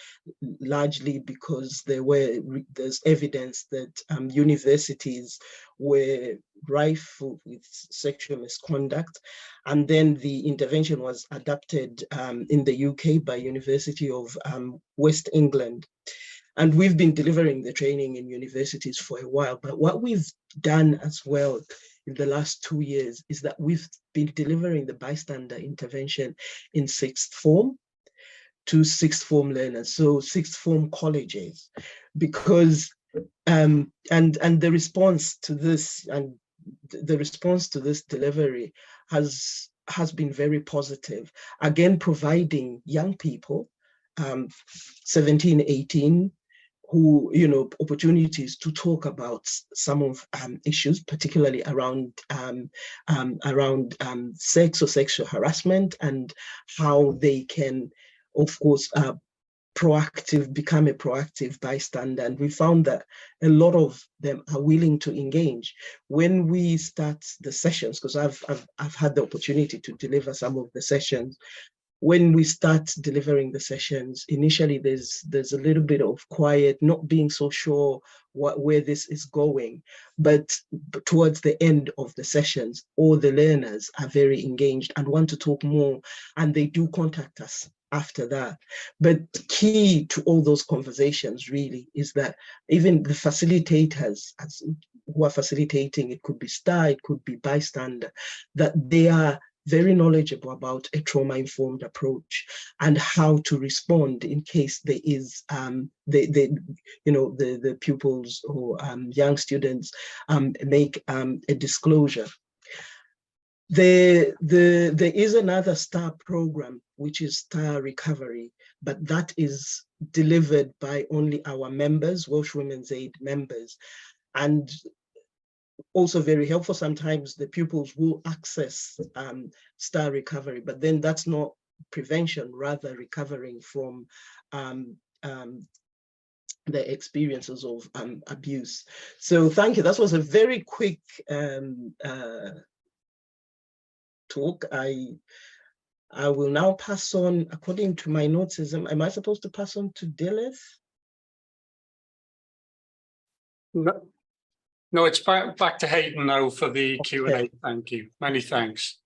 largely because there's evidence that universities were rife with sexual misconduct, and then the intervention was adapted in the UK by University of West England. And we've been delivering the training in universities for a while, but what we've done as well in the last 2 years is that we've been delivering the bystander intervention in sixth form to sixth form learners, so sixth form colleges, because and the response to this delivery has been very positive. Again, providing young people 17, 18, who, you know, opportunities to talk about some of issues, particularly around sex or sexual harassment, and how they can, of course, become a proactive bystander. And we found that a lot of them are willing to engage when we start the sessions, because I've had the opportunity to deliver some of the sessions. When we start delivering the sessions, initially there's a little bit of quiet, not being so sure where this is going, but towards the end of the sessions, all the learners are very engaged and want to talk more, and they do contact us after that. But key to all those conversations really is that even the facilitators who are facilitating, it could be STAR, it could be bystander, that they are very knowledgeable about a trauma-informed approach and how to respond in case there is the pupils or young students make a disclosure. There is another STAR program, which is STAR Recovery, but that is delivered by only our members, Welsh Women's Aid members, and also very helpful. Sometimes the pupils will access STAR Recovery, but then that's not prevention, rather recovering from the experiences of abuse. So thank you. That was a very quick talk. I will now pass on, according to my notes, am I supposed to pass on to Dilith? No, it's back to Hayden now for the Q&A. Thank you. Many thanks.